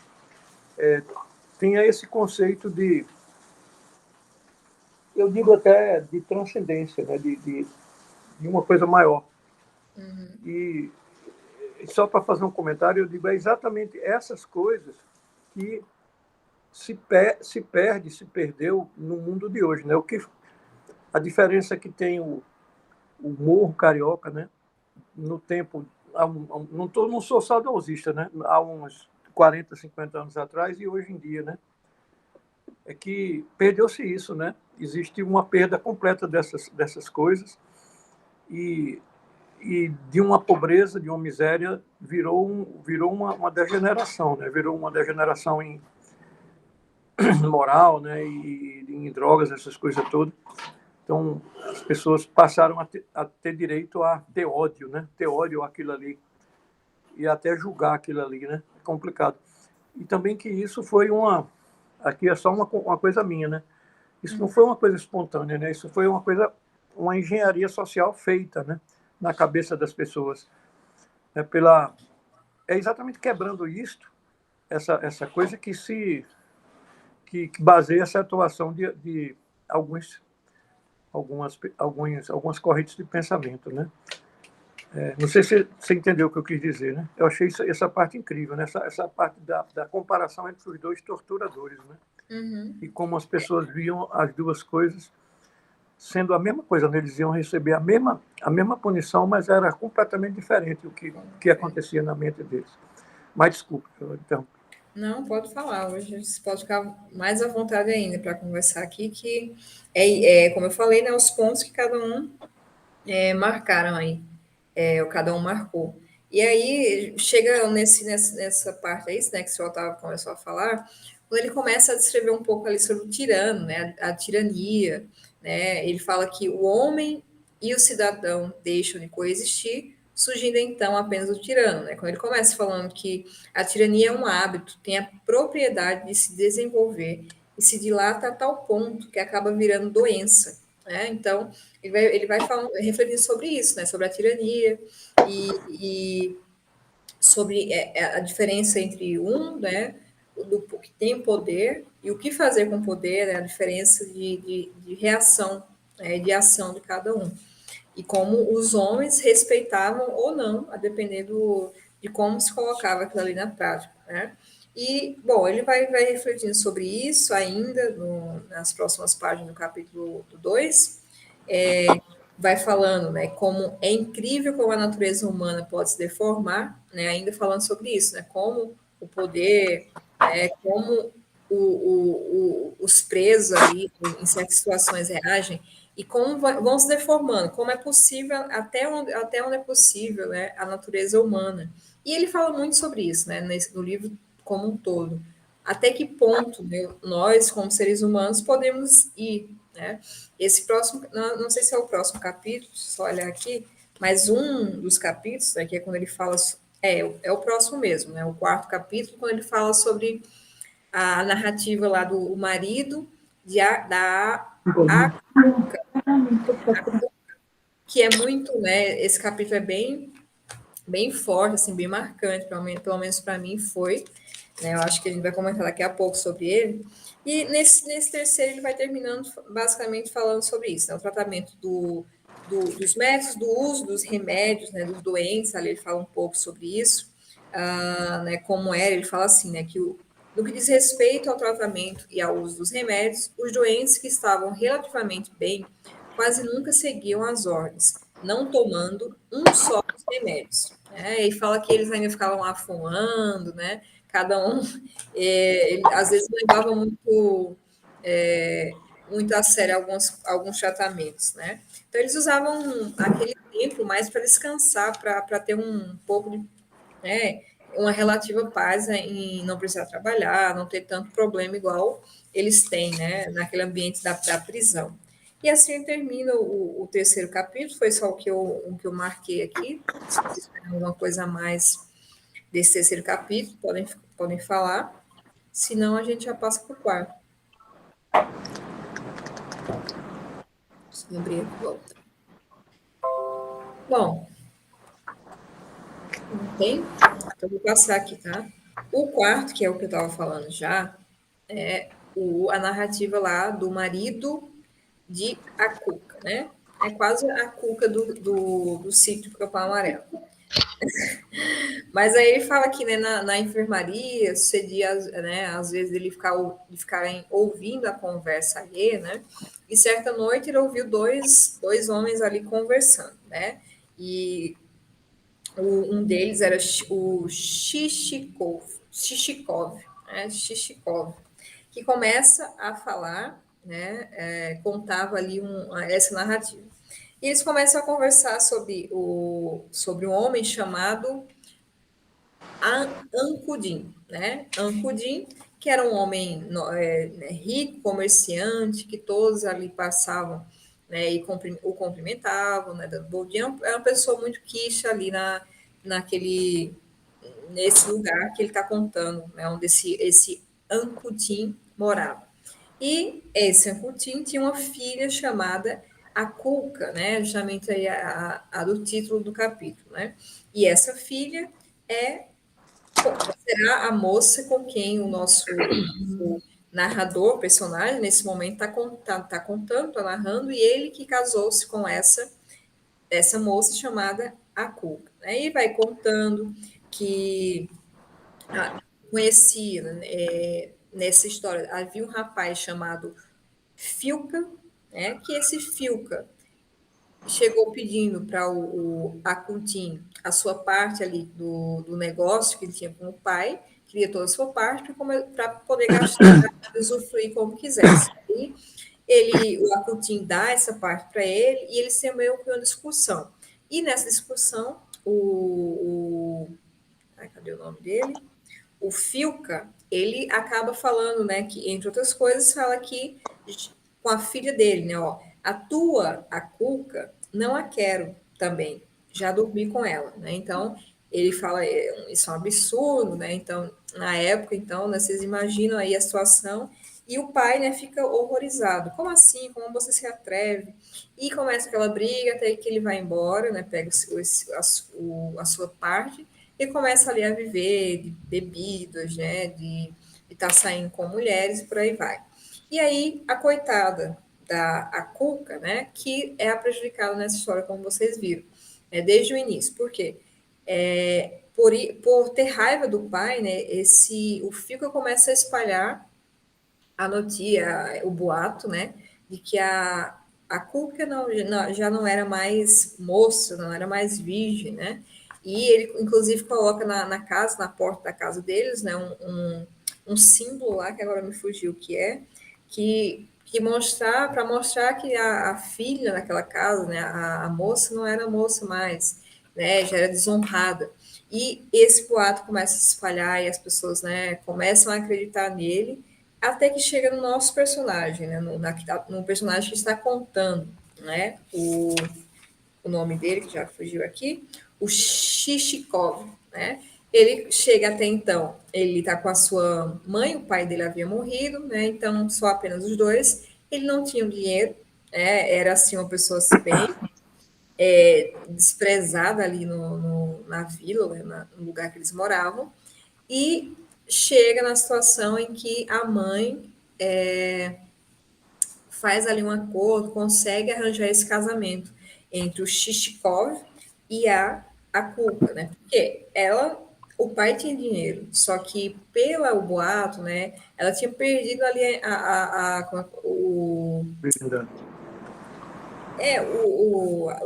tinha esse conceito eu digo até de transcendência, né? De uma coisa maior. E só para fazer um comentário, eu digo, é exatamente essas coisas que se perdeu no mundo de hoje, né? A diferença que tem o morro carioca, né? No tempo, não sou saudosista, né? Há uns 40, 50 anos atrás e hoje em dia, né? É que perdeu-se isso, né? Existe uma perda completa dessas coisas e de uma pobreza, de uma miséria, virou uma degeneração, né? Virou uma degeneração em moral, né? E em drogas, essas coisas todas. Então, as pessoas passaram a ter direito a ter ódio, né? Ter ódio àquilo ali e até julgar aquilo ali, né? É complicado. E também que isso foi aqui é só uma coisa minha, né? Isso não foi uma coisa espontânea, né? Isso foi uma engenharia social feita, né? Na cabeça das pessoas. É exatamente quebrando isto, essa coisa que baseia essa atuação de algumas correntes de pensamento, né? Não sei se você entendeu o que eu quis dizer, né? Eu achei essa parte incrível, né? Essa parte da comparação entre os dois torturadores, né? E como as pessoas viam as duas coisas sendo a mesma coisa, né? Eles iam receber a mesma punição, mas era completamente diferente o que acontecia na mente deles. Mas desculpe, então. Não, pode falar. Hoje você pode ficar mais à vontade ainda para conversar aqui, que como eu falei, né, os pontos que cada um marcaram aí, cada um marcou. E aí chega nessa parte aí, né, que o senhor começou a falar, quando ele começa a descrever um pouco ali sobre o tirano, né, a tirania, né, ele fala que o homem e o cidadão deixam de coexistir, surgindo então apenas o tirano, né? Quando ele começa falando que a tirania é um hábito, tem a propriedade de se desenvolver e se dilata a tal ponto que acaba virando doença, né? Então, ele vai falando, refletindo sobre isso, né? Sobre a tirania e sobre a diferença entre né? Do que tem poder e o que fazer com o poder, né? A diferença de reação de ação de cada um. E como os homens respeitavam ou não, a depender de como se colocava aquilo ali na prática, né? E, bom, ele vai refletindo sobre isso ainda nas próximas páginas do capítulo 2, vai falando, né, como é incrível como a natureza humana pode se deformar, né, ainda falando sobre isso, né, como o poder, como os presos ali, em certas situações, reagem, e como vão se deformando, como é possível, até onde é possível, né, a natureza humana. E ele fala muito sobre isso, né, no livro como um todo. Até que ponto, né, nós, como seres humanos, podemos ir, né? Esse próximo, não sei se é o próximo capítulo, só olhar aqui, mas um dos capítulos, né, que é quando ele fala, é o próximo mesmo, né, o 4º capítulo, quando ele fala sobre a narrativa lá do marido da Acuca, que é muito, né, esse capítulo é bem forte, assim, bem marcante, pelo menos para mim foi, né, eu acho que a gente vai comentar daqui a pouco sobre ele, e nesse terceiro ele vai terminando basicamente falando sobre isso, né, o tratamento dos métodos, do uso dos remédios, né, dos doentes, ali ele fala um pouco sobre isso, né, como era, ele fala assim, né, que no que diz respeito ao tratamento e ao uso dos remédios, os doentes que estavam relativamente bem quase nunca seguiam as ordens, não tomando um só dos remédios. Né? E fala que eles ainda ficavam lá fumando, né? Cada um, às vezes, levava muito a sério alguns tratamentos, né? Então, eles usavam aquele tempo mais para descansar, para ter um pouco de, né, uma relativa paz em não precisar trabalhar, não ter tanto problema igual eles têm, né, naquele ambiente da prisão. E assim termina o terceiro capítulo, foi só o que eu marquei aqui. Se vocês tiverem alguma coisa a mais desse terceiro capítulo, podem falar. Senão, a gente já passa para o quarto. Deixa eu abrir aqui, volta. Bom, não tem? Então, vou passar aqui, tá? O quarto, que é o que eu estava falando já, é a narrativa lá do marido de A Cuca, né? É quase a Cuca do sítio do Capão Amarelo. Mas aí ele fala que, né, na enfermaria sucedia, né, às vezes ele ficar ouvindo a conversa ali, né? E certa noite ele ouviu dois homens ali conversando, né? E um deles era o Shishikov, né? Shishikov, que começa a falar, né? Contava ali essa narrativa. E eles começam a conversar sobre um homem chamado Ankudin, né? Ankudin, que era um homem rico, comerciante, que todos ali passavam, né, e o cumprimentavam, né, dando bom dia. Era uma pessoa muito quicha ali nesse lugar que ele está contando, né, onde esse Ankudin morava. E esse Ankudin tinha uma filha chamada Akulka, né, justamente aí a do título do capítulo, né? E essa filha será a moça com quem o nosso narrador, personagem, nesse momento está contando, está narrando, e ele que casou-se com essa moça chamada Akuka. Aí vai contando que conhecia, nessa história, havia um rapaz chamado Filca, né, que esse Filca chegou pedindo para o Akuntin a sua parte ali do negócio que ele tinha com o pai, queria toda a sua parte para poder gastar, usufruir como quisesse. E o Akuntin dá essa parte para ele e eles têm meio que uma discussão. E nessa discussão, cadê o nome dele? O Filca, ele acaba falando, né, que, entre outras coisas, fala que com a filha dele, né, ó, a Cuca, não a quero também, já dormi com ela, né, então, ele fala, isso é um absurdo, né, então, na época, então, né, vocês imaginam aí a situação, e o pai, né, fica horrorizado, como assim, como você se atreve? E começa aquela briga, até que ele vai embora, né, pega a sua parte, e começa ali a viver de bebidas, né, de estar saindo com mulheres e por aí vai. E aí, a coitada a Cuca, né, que é a prejudicada nessa história, como vocês viram, desde o início. Por quê? Por ter raiva do pai, né, o Fica começa a espalhar a notícia, o boato, né, de que a Cuca já não era mais moça, não era mais virgem, né, e ele, inclusive, coloca na casa, na porta da casa deles, né, um símbolo lá, que agora me fugiu o que é, para mostrar que a filha naquela casa, né, a moça não era moça mais, né, já era desonrada. E esse boato começa a se espalhar e as pessoas, né, começam a acreditar nele, até que chega no nosso personagem, né, no personagem que está contando, né, o nome dele, que já fugiu aqui, o Shishikov, né? Ele chega até então, ele está com a sua mãe, o pai dele havia morrido, né? Então, só apenas os dois. Ele não tinha dinheiro, né? Era assim uma pessoa bem desprezada ali na vila, né? No lugar que eles moravam. E chega na situação em que a mãe faz ali um acordo, consegue arranjar esse casamento entre o Shishkov e a Kuka, né? Porque o pai tinha dinheiro, só que pelo boato, né, ela tinha perdido ali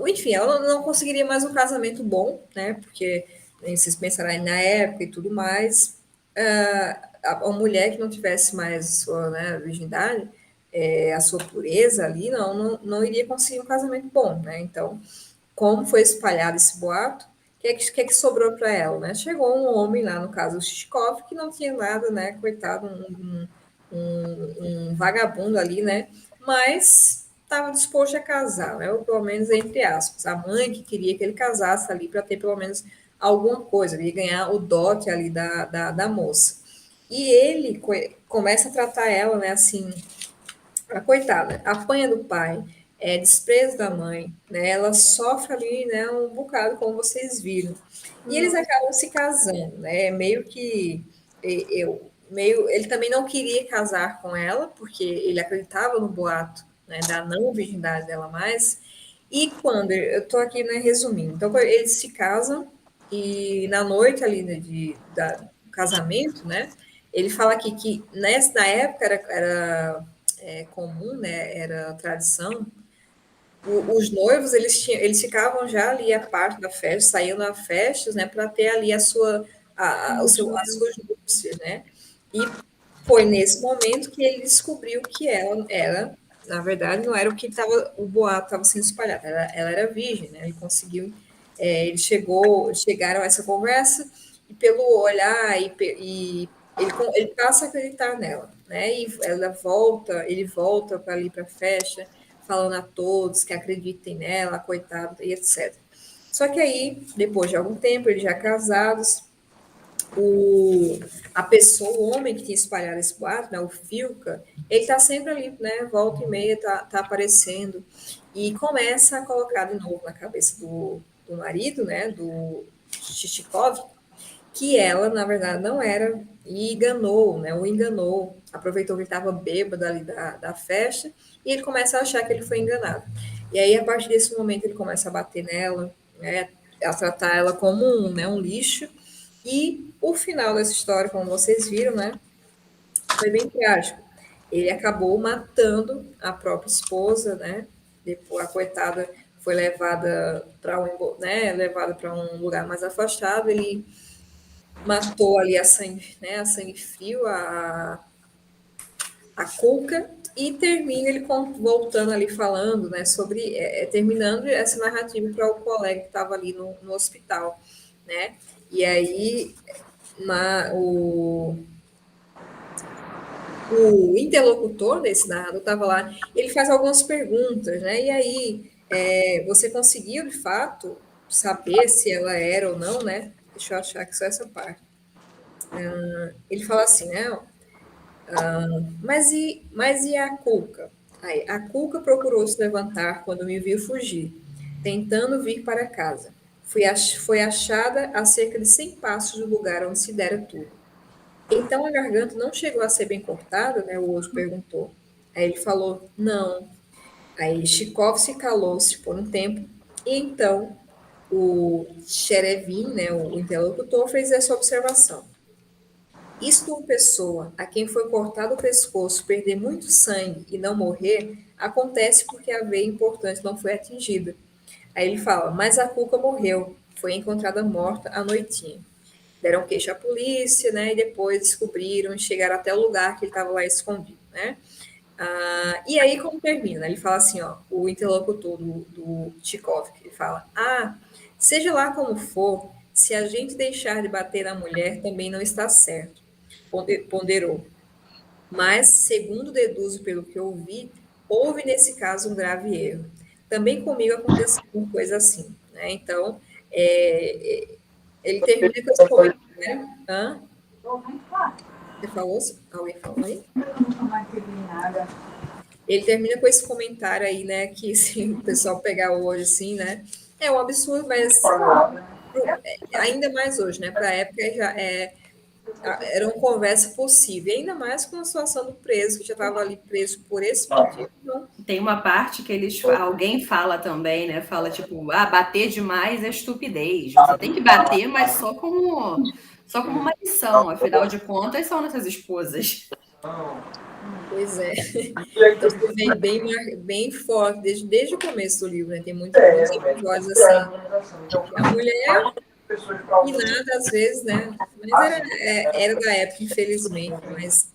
enfim, ela não conseguiria mais um casamento bom, né? Porque vocês pensarem na época e tudo mais, a mulher que não tivesse mais sua, né, virgindade, a sua pureza ali, não iria conseguir um casamento bom, né? Então, como foi espalhado esse boato, o que sobrou para ela, né? Chegou um homem lá, no caso o Shishkov, que não tinha nada, né? Coitado, um vagabundo ali, né? Mas estava disposto a casar, né? Ou pelo menos entre aspas. A mãe que queria que ele casasse ali para ter pelo menos alguma coisa, ele ganhar o dote ali da moça. E ele começa a tratar ela, né, assim, a coitada, apanha do pai, desprezo da mãe, né? Ela sofre ali, né, um bocado, como vocês viram. E eles acabam se casando, né? Meio que ele também não queria casar com ela, porque ele acreditava no boato, né, da não virgindade dela mais. E quando eu estou aqui, né, resumindo, então eles se casam e na noite ali, né, do casamento, né? Ele fala aqui que na época era comum, né, era tradição, os noivos eles ficavam já ali a parte da festa, saíam na festa, né, para ter ali as suas núpcias, né? E foi nesse momento que ele descobriu que ela era, na verdade, não era o boato estava sendo espalhado, ela era virgem, né? Ele conseguiu, chegaram a essa conversa e pelo olhar e ele passa a acreditar nela, né? E ele volta para ali para a festa, falando a todos que acreditem nela, coitada, e etc. Só que aí, depois de algum tempo, eles já casados, o homem que tinha espalhado esse boato, né, o Filca, ele está sempre ali, né? Volta e meia, tá aparecendo, e começa a colocar de novo na cabeça do marido, né? Do Shishikov, que ela, na verdade, não era, e enganou, né? O enganou, aproveitou que ele estava bêbado ali da festa, e ele começa a achar que ele foi enganado. E aí, a partir desse momento, ele começa a bater nela, né? A tratar ela como um lixo, e o final dessa história, como vocês viram, né? Foi bem trágico. Ele acabou matando a própria esposa, né? Depois a coitada foi levada para um lugar mais afastado. Ele matou ali a sangue frio, a Cuca, e termina ele voltando ali falando, né, sobre, terminando essa narrativa para o colega que estava ali no hospital, né, e aí o interlocutor desse narrador estava lá, ele faz algumas perguntas, né, e aí você conseguiu, de fato, saber se ela era ou não, né, deixa eu achar que só essa parte. Ele fala assim, né? Mas e a Cuca? Aí, a Cuca procurou se levantar quando me viu fugir, tentando vir para casa. Foi achada a cerca de 100 passos do lugar onde se dera tudo. Então a garganta não chegou a ser bem cortada, né? O outro perguntou. Aí ele falou, não. Aí Tchaikovsky calou-se por um tempo, e então o Cherevin, né, o interlocutor, fez essa observação. Isto uma pessoa a quem foi cortado o pescoço perder muito sangue e não morrer, acontece porque a veia importante não foi atingida. Aí ele fala, mas a Cuca morreu, foi encontrada morta à noitinha. Deram queixa à polícia, né, e depois descobriram e chegaram até o lugar que ele estava lá escondido, né. E aí como termina? Ele fala assim, ó, o interlocutor do Tchaikovsky, ele fala, seja lá como for, se a gente deixar de bater na mulher, também não está certo, ponderou. Mas, segundo deduzo pelo que ouvi, houve nesse caso um grave erro. Também comigo aconteceu uma coisa assim, né? Então, ele termina com esse comentário. Você falou? Alguém falou aí? Ele termina com esse comentário aí, né? Que se o pessoal pegar hoje, assim, né? É um absurdo, mas ainda mais hoje, né? Para a época era uma conversa possível, e ainda mais com a situação do preso, que já estava ali preso por esse motivo. Então, tem uma parte que alguém fala também, né? Fala tipo, bater demais é estupidez. Você tem que bater, mas só como uma lição. Afinal de contas, são nossas esposas. pois é. Então, você vem bem forte, desde o começo do livro, né? Tem muitos episódios assim. A mulher e nada, às vezes, né? Mas era da época, infelizmente. Mas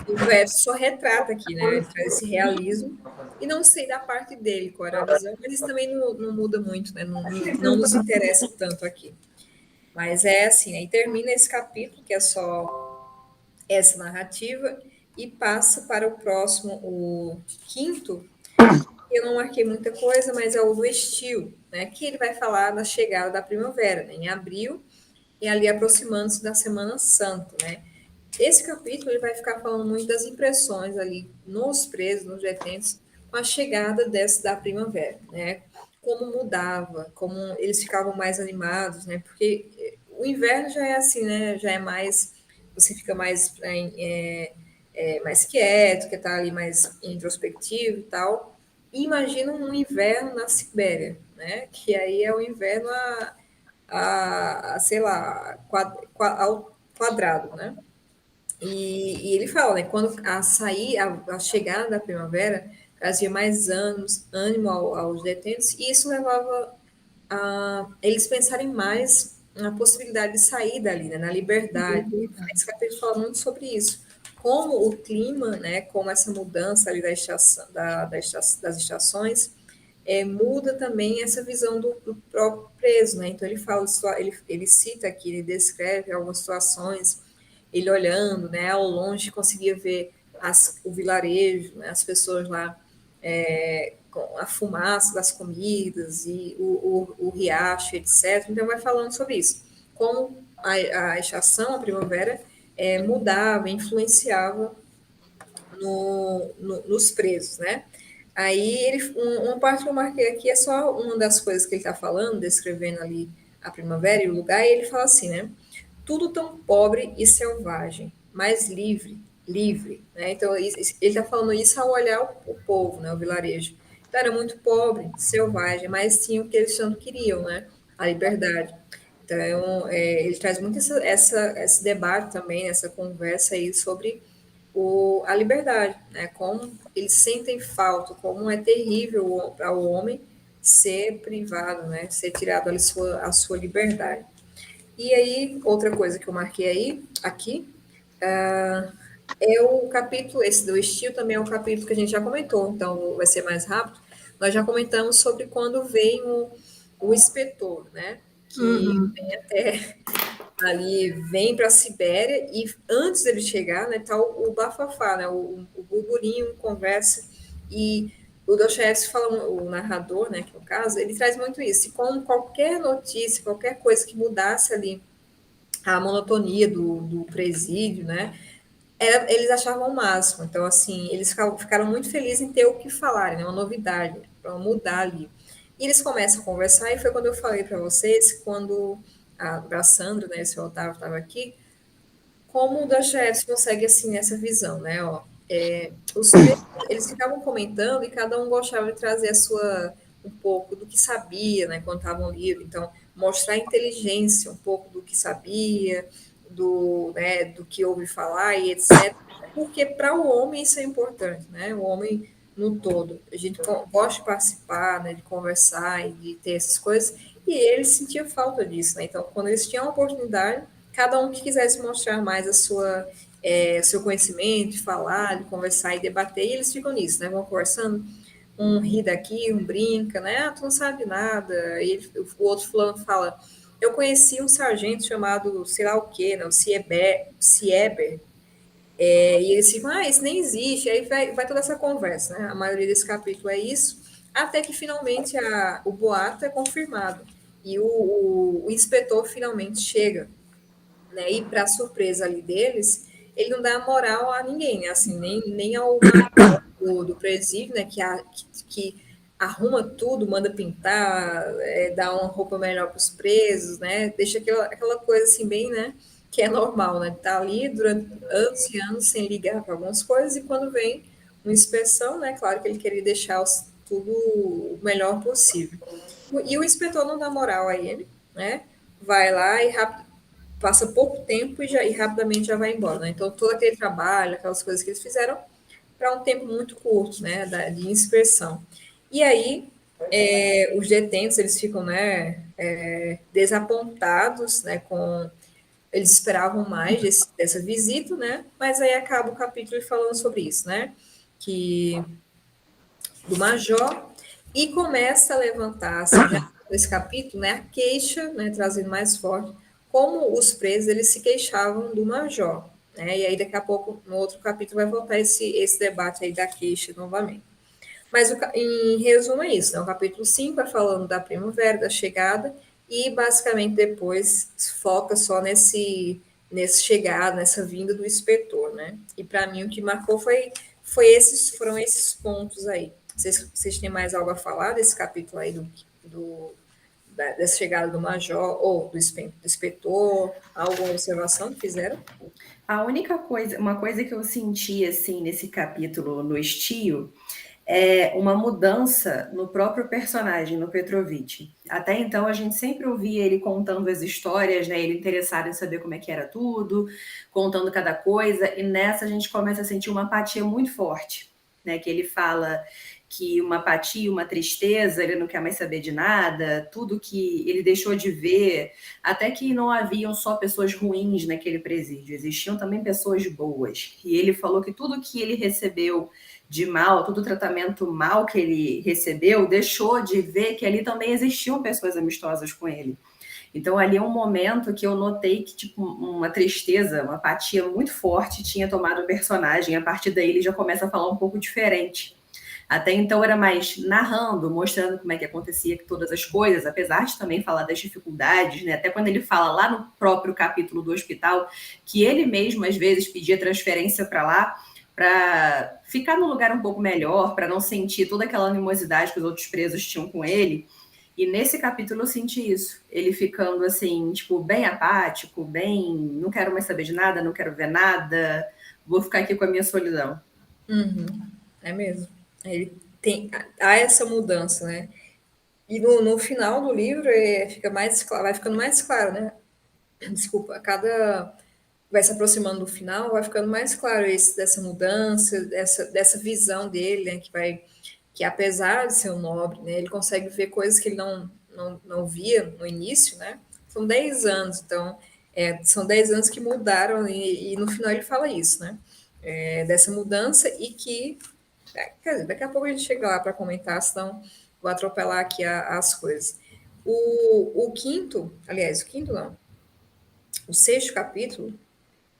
o verso só retrata aqui, né? Ele traz esse realismo. E não sei da parte dele qual era a visão, mas isso também não muda muito, né? Não nos interessa tanto aqui. Mas é assim, aí termina esse capítulo, que é só essa narrativa, e passa para o próximo, o quinto. Eu não marquei muita coisa, mas é o do estio, né? Que ele vai falar da chegada da primavera, né? Em abril, e ali aproximando-se da Semana Santa, né? Esse capítulo ele vai ficar falando muito das impressões ali nos presos, nos detentos, com a chegada da primavera, né? Como mudava, como eles ficavam mais animados, né? Porque o inverno já é assim, né? Já é mais, você fica mais quieto, que está ali mais introspectivo e tal. E imagina um inverno na Sibéria, né? Que aí é o inverno sei lá, ao quadrado, né? E ele fala, né, quando a chegada da primavera trazia mais ânimo aos detentos, e isso levava a eles pensarem mais na possibilidade de sair dali, né, na liberdade. Esse capítulo fala muito sobre isso. Como o clima, né, como essa mudança ali das estações, muda também essa visão do próprio preso, né? Então ele fala, ele cita aqui, ele descreve algumas situações, ele olhando, né, ao longe conseguia ver o vilarejo, né, as pessoas lá com a fumaça das comidas e o riacho, etc. Então vai falando sobre isso, como a estação, a primavera, mudava, influenciava nos presos, né? Aí uma parte que eu marquei aqui é só uma das coisas que ele está falando, descrevendo ali a primavera e o lugar, e ele fala assim, né? Tudo tão pobre e selvagem, mas livre, né? Então ele está falando isso ao olhar o povo, né? O vilarejo. Então era muito pobre, selvagem, mas tinha o que eles tanto queriam, né? A liberdade. Então ele traz muito esse debate também, essa conversa aí sobre a liberdade, né? Como eles sentem falta, como é terrível para o homem ser privado, né? Ser tirado a sua liberdade. E aí, outra coisa que eu marquei aqui, é o capítulo, esse do estilo também é um capítulo que a gente já comentou, então vai ser mais rápido. Nós já comentamos sobre quando vem o inspetor, né? Que vem até ali, vem para a Sibéria, e antes dele chegar, né, tá o bafafá, né, o burburinho, conversa, e o Dostoiévski fala, o narrador, né, que no caso, ele traz muito isso, e como qualquer notícia, qualquer coisa que mudasse ali a monotonia do presídio, né, eles achavam o máximo. Então, assim, eles ficaram muito felizes em ter o que falar, né, uma novidade, para mudar ali. E eles começam a conversar, e foi quando eu falei para vocês, quando a Sandra, né, esse Otávio estava aqui, como o Dostoiévski consegue, assim, essa visão, né, ó. os três, eles ficavam comentando e cada um gostava de trazer um pouco do que sabia, né, quando estavam livre. Então, mostrar a inteligência, um pouco do que sabia, né, do que ouve falar e etc. Porque para o homem isso é importante, né? O homem no todo. A gente gosta de participar, né, de conversar e de ter essas coisas. E eles sentiam falta disso, né? Então, quando eles tinham a oportunidade, cada um que quisesse mostrar mais seu conhecimento, falar, de conversar e debater, e eles ficam nisso, né? Vão conversando, um ri daqui, um brinca, né? Ah, tu não sabe nada. E o outro fulano fala, eu conheci um sargento chamado sei lá o quê, né? O Sieber. E eles ficam, isso nem existe. Aí vai toda essa conversa, né? A maioria desse capítulo é isso, até que finalmente o boato é confirmado. E o inspetor finalmente chega, né? E para surpresa ali deles, ele não dá moral a ninguém, né? Assim, nem ao major do presídio, né? Que arruma tudo, manda pintar, dá uma roupa melhor para os presos, né? Deixa aquela coisa assim bem, né? Que é normal, né? Tá ali durante anos e anos sem ligar para algumas coisas e quando vem uma inspeção, né? Claro que ele queria deixar tudo o melhor possível. E o inspetor não dá moral a ele, né? Vai lá e passa pouco tempo e rapidamente já vai embora, né? Então, todo aquele trabalho, aquelas coisas que eles fizeram, para um tempo muito curto, né, de inspeção. E aí, os detentos, eles ficam, né, desapontados, né, eles esperavam mais dessa visita, né, mas aí acaba o capítulo falando sobre isso, né, do major, e começa a levantar, assim, já nesse capítulo, né, a queixa, né, trazendo mais forte, como os presos, eles se queixavam do major, né, e aí daqui a pouco, no outro capítulo, vai voltar esse debate aí da queixa novamente. Mas, em resumo, é isso, né, o capítulo 5 é falando da primavera, da chegada, e basicamente depois foca só nesse chegada, nessa vinda do inspetor, né, e para mim o que marcou foram esses pontos aí. Vocês têm mais algo a falar desse capítulo aí dessa chegada do major ou do inspetor? Alguma observação que fizeram? A única coisa, uma coisa que eu senti assim nesse capítulo no estio é uma mudança no próprio personagem, no Petrovich. Até então a gente sempre ouvia ele contando as histórias, né? Ele interessado em saber como é que era tudo, contando cada coisa, e nessa a gente começa a sentir uma apatia muito forte, né? Que ele fala que uma apatia, uma tristeza, ele não quer mais saber de nada, tudo que ele deixou de ver, até que não haviam só pessoas ruins naquele presídio, existiam também pessoas boas. E ele falou que tudo que ele recebeu de mal, todo o tratamento mal que ele recebeu, deixou de ver que ali também existiam pessoas amistosas com ele. Então, ali é um momento que eu notei que, tipo, uma tristeza, uma apatia muito forte tinha tomado o personagem. A partir daí, ele já começa a falar um pouco diferente. Até então, era mais narrando, mostrando como é que acontecia todas as coisas, apesar de também falar das dificuldades, né? Até quando ele fala lá no próprio capítulo do hospital, que ele mesmo, às vezes, pedia transferência para lá, para ficar num lugar um pouco melhor, para não sentir toda aquela animosidade que os outros presos tinham com ele. E nesse capítulo eu senti isso. Ele ficando assim, tipo, bem apático, bem, não quero mais saber de nada, não quero ver nada, vou ficar aqui com a minha solidão. É mesmo. Há essa mudança, né? E no final do livro fica mais claro, vai ficando mais claro, né? Desculpa, vai se aproximando do final, vai ficando mais claro dessa mudança, dessa visão dele, né? Que apesar de ser um nobre, né? Ele consegue ver coisas que ele não via no início, né? São 10 anos, então são 10 anos que mudaram e no final ele fala isso, né? Dessa mudança e que quer dizer, daqui a pouco a gente chega lá para comentar, senão vou atropelar aqui as coisas. O quinto, aliás, o quinto não, o sexto capítulo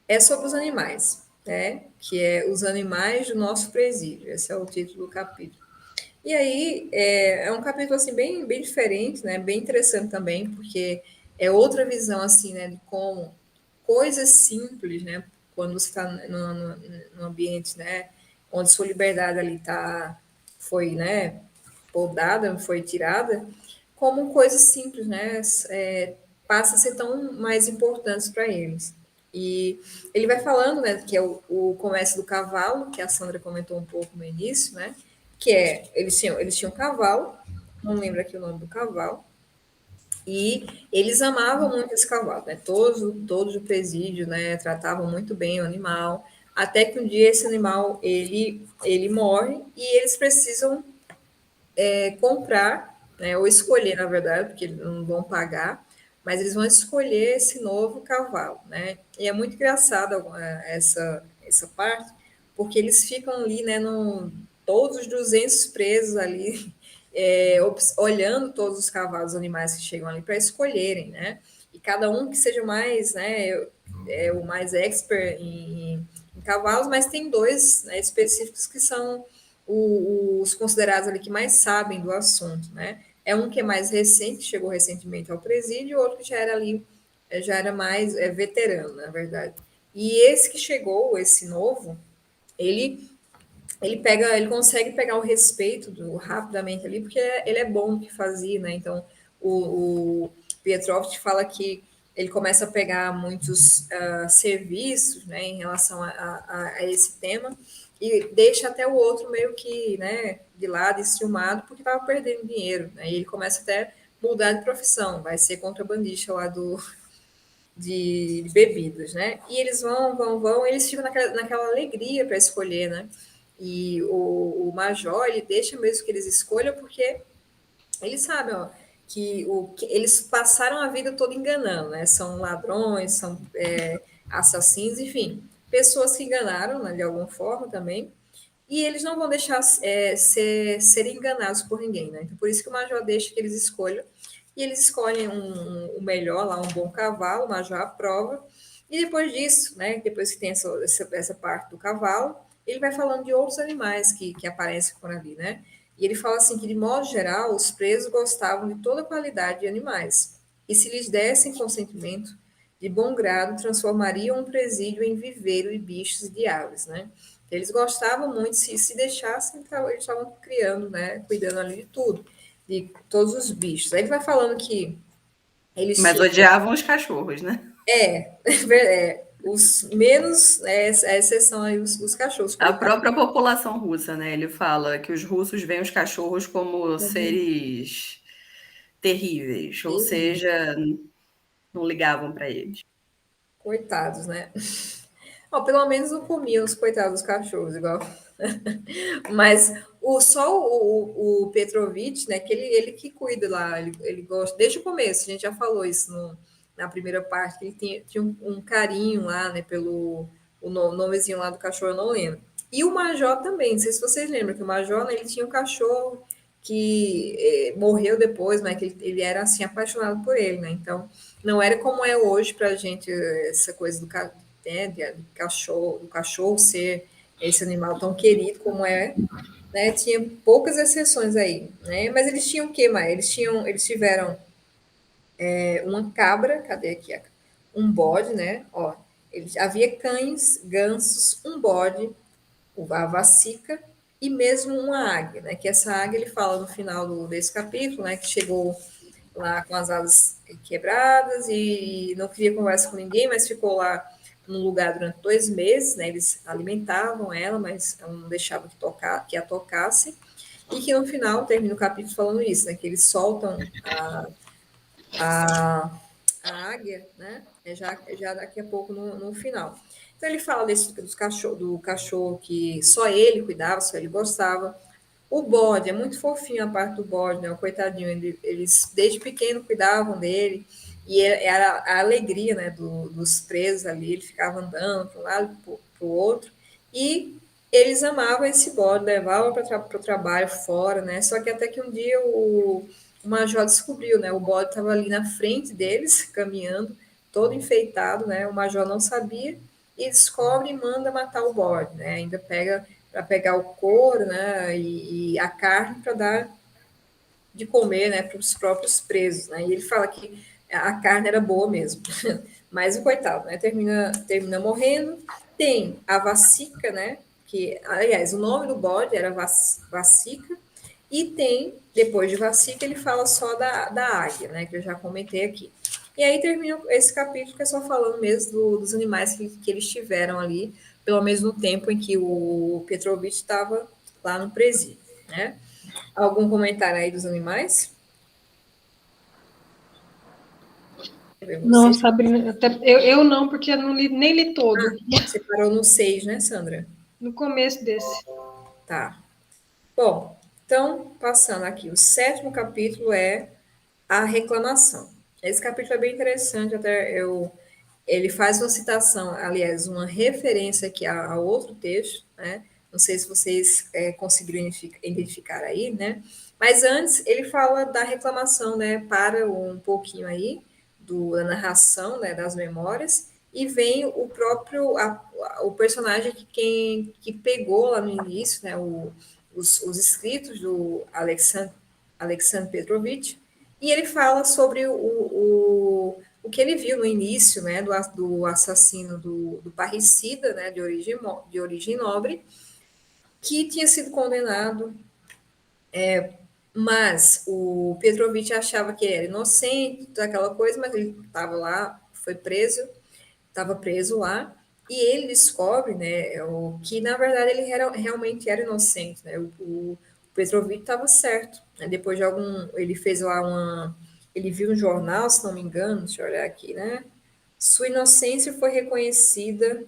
é sobre os animais, né? Que é os animais do nosso presídio. Esse é o título do capítulo. E aí é um capítulo assim bem diferente, né? Bem interessante também, porque é outra visão assim, né? De como coisas simples, né? Quando você está no ambiente, né? Onde sua liberdade ali foi, né? Podada, foi tirada, como coisas simples, né? Passa a ser tão mais importantes para eles. E ele vai falando, né, que é o comércio do cavalo, que a Sandra comentou um pouco no início, né, que é, eles tinham um cavalo, não lembro aqui o nome do cavalo, e eles amavam muito esse cavalo, né, todos o presídio, né, tratavam muito bem o animal, até que um dia esse animal, ele morre, e eles precisam comprar, né, ou escolher, na verdade, porque eles não vão pagar, mas eles vão escolher esse novo cavalo, né? E é muito engraçado essa parte, porque eles ficam ali, né, todos os 200 presos ali, olhando todos os cavalos, animais que chegam ali para escolherem, né? E cada um que seja mais, né, o mais expert em cavalos, mas tem dois, né, específicos que são os considerados ali que mais sabem do assunto, né? É um que é mais recente, chegou recentemente ao presídio, e outro que já era ali, já era mais veterano, na verdade. E esse que chegou, esse novo, ele ele consegue pegar o respeito rapidamente ali, porque ele é bom no que fazia, né? Então, o Pietrovich fala que ele começa a pegar muitos serviços, né, em relação a esse tema, e deixa até o outro meio que, né, de lado, enciumado, porque estava perdendo dinheiro, né? E ele começa até a mudar de profissão, vai ser contrabandista lá de bebidas, né? E eles vão, eles ficam naquela alegria para escolher, né? E o Major, ele deixa mesmo que eles escolham, porque eles sabem, ó, que eles passaram a vida toda enganando, né? São ladrões, são assassinos, enfim, pessoas que enganaram, né, de alguma forma também, e eles não vão deixar serem enganados por ninguém, né? Então, por isso que o Major deixa que eles escolham, e eles escolhem o melhor lá, um bom cavalo, o Major aprova, e depois disso, né, depois que tem essa parte do cavalo, ele vai falando de outros animais que aparecem por ali, né? E ele fala assim que, de modo geral, os presos gostavam de toda qualidade de animais, e se lhes dessem consentimento, de bom grado, transformariam um presídio em viveiro de bichos e de aves, né? Eles gostavam muito, se deixassem, eles estavam criando, né? Cuidando ali de tudo, de todos os bichos. Aí ele vai falando que eles Mas tinham. odiavam os cachorros, né? Os menos, a exceção aí, os cachorros, A coitados. própria população russa, né? Ele fala que os russos veem os cachorros como seres terríveis, ou seja, não ligavam para eles. Coitados, né? Ó, pelo menos não comiam os coitados dos cachorros, igual. Mas só o Petrovich, né, que ele que cuida lá, ele gosta, desde o começo, a gente já falou isso na primeira parte, que ele tinha um carinho lá, né, pelo nomezinho lá do cachorro, eu não lembro. E o Major também, não sei se vocês lembram, que o Major, né, ele tinha um cachorro que morreu depois, mas que ele era, assim, apaixonado por ele, né, então não era como é hoje pra gente, essa coisa do cachorro ser esse animal tão querido como é, né? Tinha poucas exceções aí, né? Mas eles tinham o que mais? Eles tiveram uma cabra, cadê aqui? Um bode, né? Ó, havia cães, gansos, um bode, a vacica e mesmo uma águia, né? Que essa águia ele fala no final desse capítulo, né? Que chegou lá com as asas quebradas e não queria conversa com ninguém, mas ficou lá num lugar durante 2 meses, né? Eles alimentavam ela, mas ela não deixava que a tocasse. E que no final termina o capítulo falando isso, né? Que eles soltam a, a águia, né? Já daqui a pouco no final. Então ele fala do cachorro que só ele cuidava, só ele gostava. O bode, é muito fofinho a parte do bode, né? O coitadinho, eles desde pequeno cuidavam dele, e era a alegria, né, dos presos ali, ele ficava andando para um lado para o outro, e eles amavam esse bode, levavam para o trabalho fora, né? Só que até que um dia o Major descobriu, né? O bode estava ali na frente deles, caminhando, todo enfeitado, né? O Major não sabia, e descobre e manda matar o bode, né? Ainda pega para pegar o couro, né, e a carne para dar de comer, né, para os próprios presos, né? E ele fala que a carne era boa mesmo, mas o coitado, né, termina morrendo. Tem a vacica, né, que, aliás, o nome do bode era vacica, e tem, depois de vacica, ele fala só da águia, né, que eu já comentei aqui. E aí termina esse capítulo que é só falando mesmo dos animais que eles tiveram ali, pelo menos no tempo em que o Petrovich estava lá no presídio, né? Algum comentário aí dos animais? Não, Sabrina, eu não, porque eu não li, nem li todo. Você parou no 6, né, Sandra? No começo desse. Tá. Bom, então, passando aqui, o 7º capítulo é a reclamação. Esse capítulo é bem interessante, ele faz uma citação, aliás, uma referência aqui a outro texto, né? Não sei se vocês conseguiram identificar aí, né? Mas antes ele fala da reclamação, né? Para um pouquinho aí da narração, né? Das memórias e vem o próprio o personagem que pegou lá no início, né? Os escritos do Alexandre Petrovich e ele fala sobre o que ele viu no início, né, do assassino do parricida, né, de origem nobre, que tinha sido condenado, mas o Petrovich achava que era inocente, daquela coisa, mas ele estava lá, foi preso, estava preso lá, e ele descobre, né, que na verdade ele realmente era inocente, né, o Petrovich estava certo, né, depois de ele fez lá ele viu um jornal, se não me engano, deixa eu olhar aqui, né, sua inocência foi reconhecida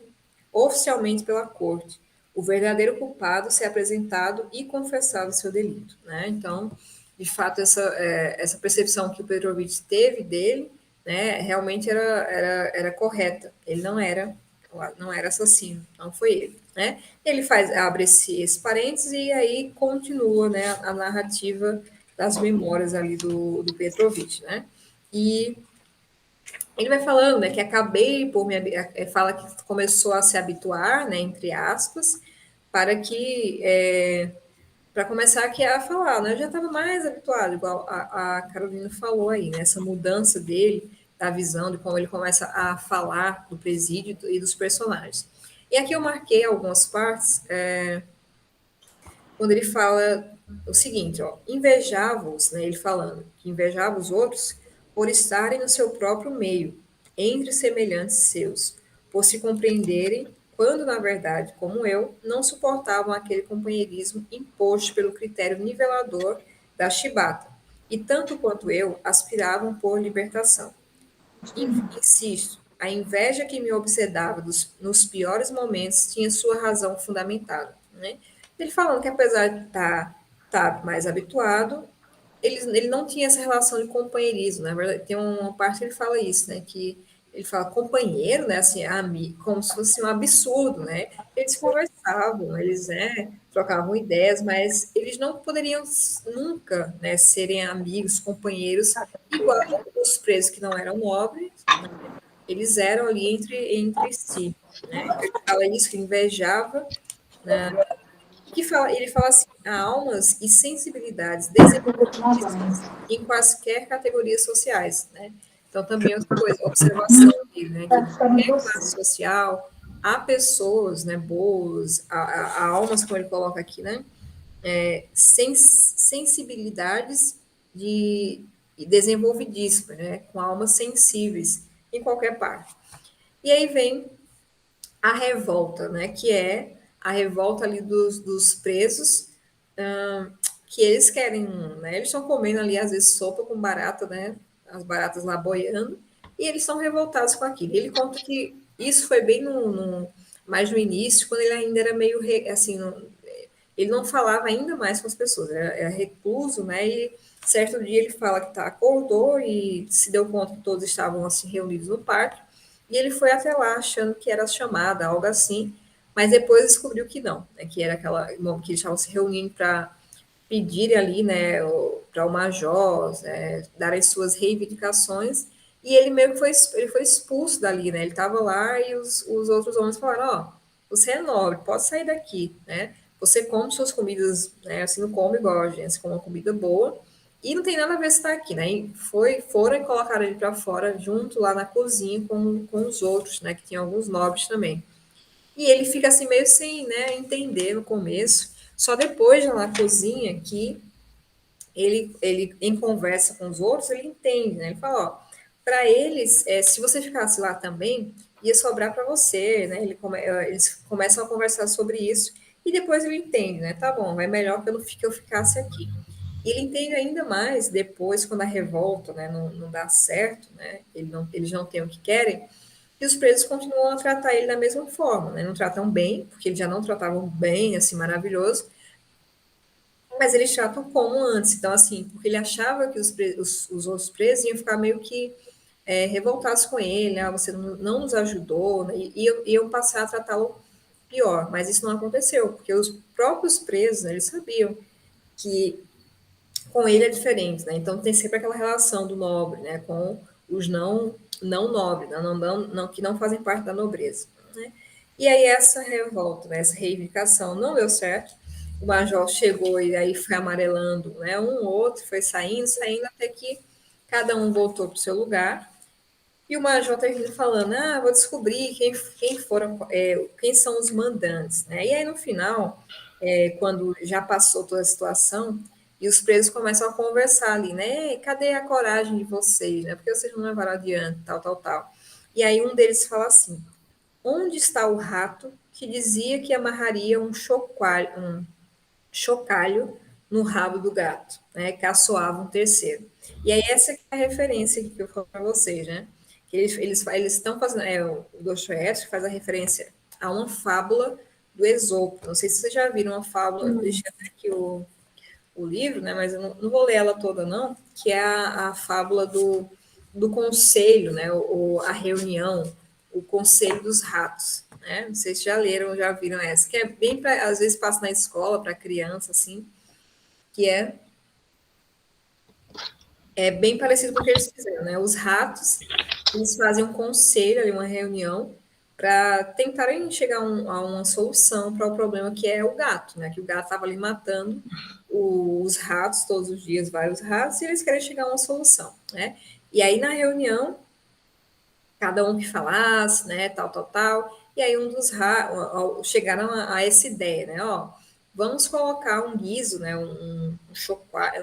oficialmente pela corte. O verdadeiro culpado ser apresentado e confessado seu delito, né? Então, de fato, essa percepção que o Petrovich teve dele, né, realmente era correta. Ele não era assassino, não foi ele, né? Ele abre esse parênteses e aí continua, né, a narrativa das memórias ali do Petrovich, né? E ele vai falando, né, que acabei por fala que começou a se habituar, né, entre aspas, para que para começar aqui a falar, né? Eu já estava mais habituado, igual a Carolina falou aí, né? Essa mudança dele, da visão de como ele começa a falar do presídio e dos personagens. E aqui eu marquei algumas partes, quando ele fala o seguinte, ó, invejava-os, né, ele falando que invejava os outros por estarem no seu próprio meio, entre semelhantes seus, por se compreenderem, quando na verdade, como eu, não suportavam aquele companheirismo imposto pelo critério nivelador da chibata, e tanto quanto eu aspiravam por libertação. Insisto, a inveja que me obsedava nos piores momentos tinha sua razão fundamentada, né? Ele falando que apesar de tá mais habituado, ele não tinha essa relação de companheirismo, na verdade, tem uma parte que ele fala isso, né, que ele fala companheiro, né, assim, amigo, como se fosse um absurdo, né, eles conversavam, eles, né, trocavam ideias, mas eles não poderiam nunca, né, serem amigos, companheiros, igual os presos que não eram nobres, né, eles eram ali entre si, né, ele fala isso, que invejava, né, ele fala assim, há almas e sensibilidades desenvolvidas em quaisquer categorias sociais, né? Então, também outra coisa, observação dele, né? Que em qualquer classe social, há pessoas, né, boas, há almas, como ele coloca aqui, né? Sensibilidades desenvolvidíssimas, né? Com almas sensíveis em qualquer parte. E aí vem a revolta, né? Que é a revolta ali dos presos, que eles querem, né? Eles estão comendo ali, às vezes, sopa com barata, né? As baratas lá boiando, e eles estão revoltados com aquilo. Ele conta que isso foi bem mais no início, quando ele ainda era meio, assim, ele não falava ainda mais com as pessoas, era recluso, né? E certo dia ele fala que acordou e se deu conta que todos estavam assim reunidos no parque, e ele foi até lá achando que era chamada, algo assim, mas depois descobriu que não, né? Que era que eles estavam se reunindo para pedirem ali, né, para o major, né, darem suas reivindicações, e ele meio que ele foi expulso dali, né? Ele estava lá e os outros homens falaram, ó, você é nobre, pode sair daqui, né? Você come suas comidas, né? Assim, não come igual a gente, você come uma comida boa, e não tem nada a ver se está aqui, né? E foram e colocaram ele para fora, junto lá na cozinha com os outros, né? Que tinham alguns nobres também. E ele fica assim meio sem, né, entender no começo, só depois lá na cozinha que ele em conversa com os outros, ele entende, né? Ele fala, ó, para eles, se você ficasse lá também, ia sobrar para você, né? Eles começam a conversar sobre isso e depois ele entende, né? Tá bom, é melhor que eu ficasse aqui. E ele entende ainda mais depois, quando a revolta, né, não dá certo, né? Eles não têm o que querem, e os presos continuam a tratar ele da mesma forma, né? Não tratam bem, porque eles já não tratavam bem, assim, maravilhoso, mas eles tratam como antes. Então, assim, porque ele achava que os outros presos iam ficar meio que revoltados com ele, né? Você não nos ajudou, né? E iam passar a tratá-lo pior. Mas isso não aconteceu, porque os próprios presos, né, eles sabiam que com ele é diferente, né? Então tem sempre aquela relação do nobre, né, com os não nobres, né? Que não fazem parte da nobreza, né? E aí essa revolta, né, essa reivindicação não deu certo. O major chegou e aí foi amarelando, né, um ou outro, foi saindo, até que cada um voltou para o seu lugar. E o major termina falando: ah, vou descobrir quem são os mandantes, né? E aí no final, quando já passou toda a situação, e os presos começam a conversar ali, né? Cadê a coragem de vocês, né? Por que vocês não levaram adiante, tal. E aí um deles fala assim: onde está o rato que dizia que amarraria chocalho no rabo do gato, né? Caçoava um terceiro. E aí essa que é a referência que eu falo para vocês, né? Que eles estão fazendo, o Dostoiévski faz a referência a uma fábula do Esopo. Não sei se vocês já viram uma fábula, deixa eu ver aqui o livro, né? Mas eu não vou ler ela toda, não, que é a fábula do conselho, né? A reunião, o conselho dos ratos, né? Não sei se já leram, já viram essa, que é bem para, às vezes passa na escola para criança, assim, que é bem parecido com o que eles fizeram, né? Os ratos, eles fazem um conselho, ali, uma reunião, para tentarem chegar a uma solução para o problema que é o gato, né? Que o gato estava ali matando os ratos todos os dias, vários ratos, e eles querem chegar a uma solução, né? E aí na reunião, cada um que falasse, né, tal. E aí um dos chegaram a essa ideia, né, ó, vamos colocar um guiso, né, um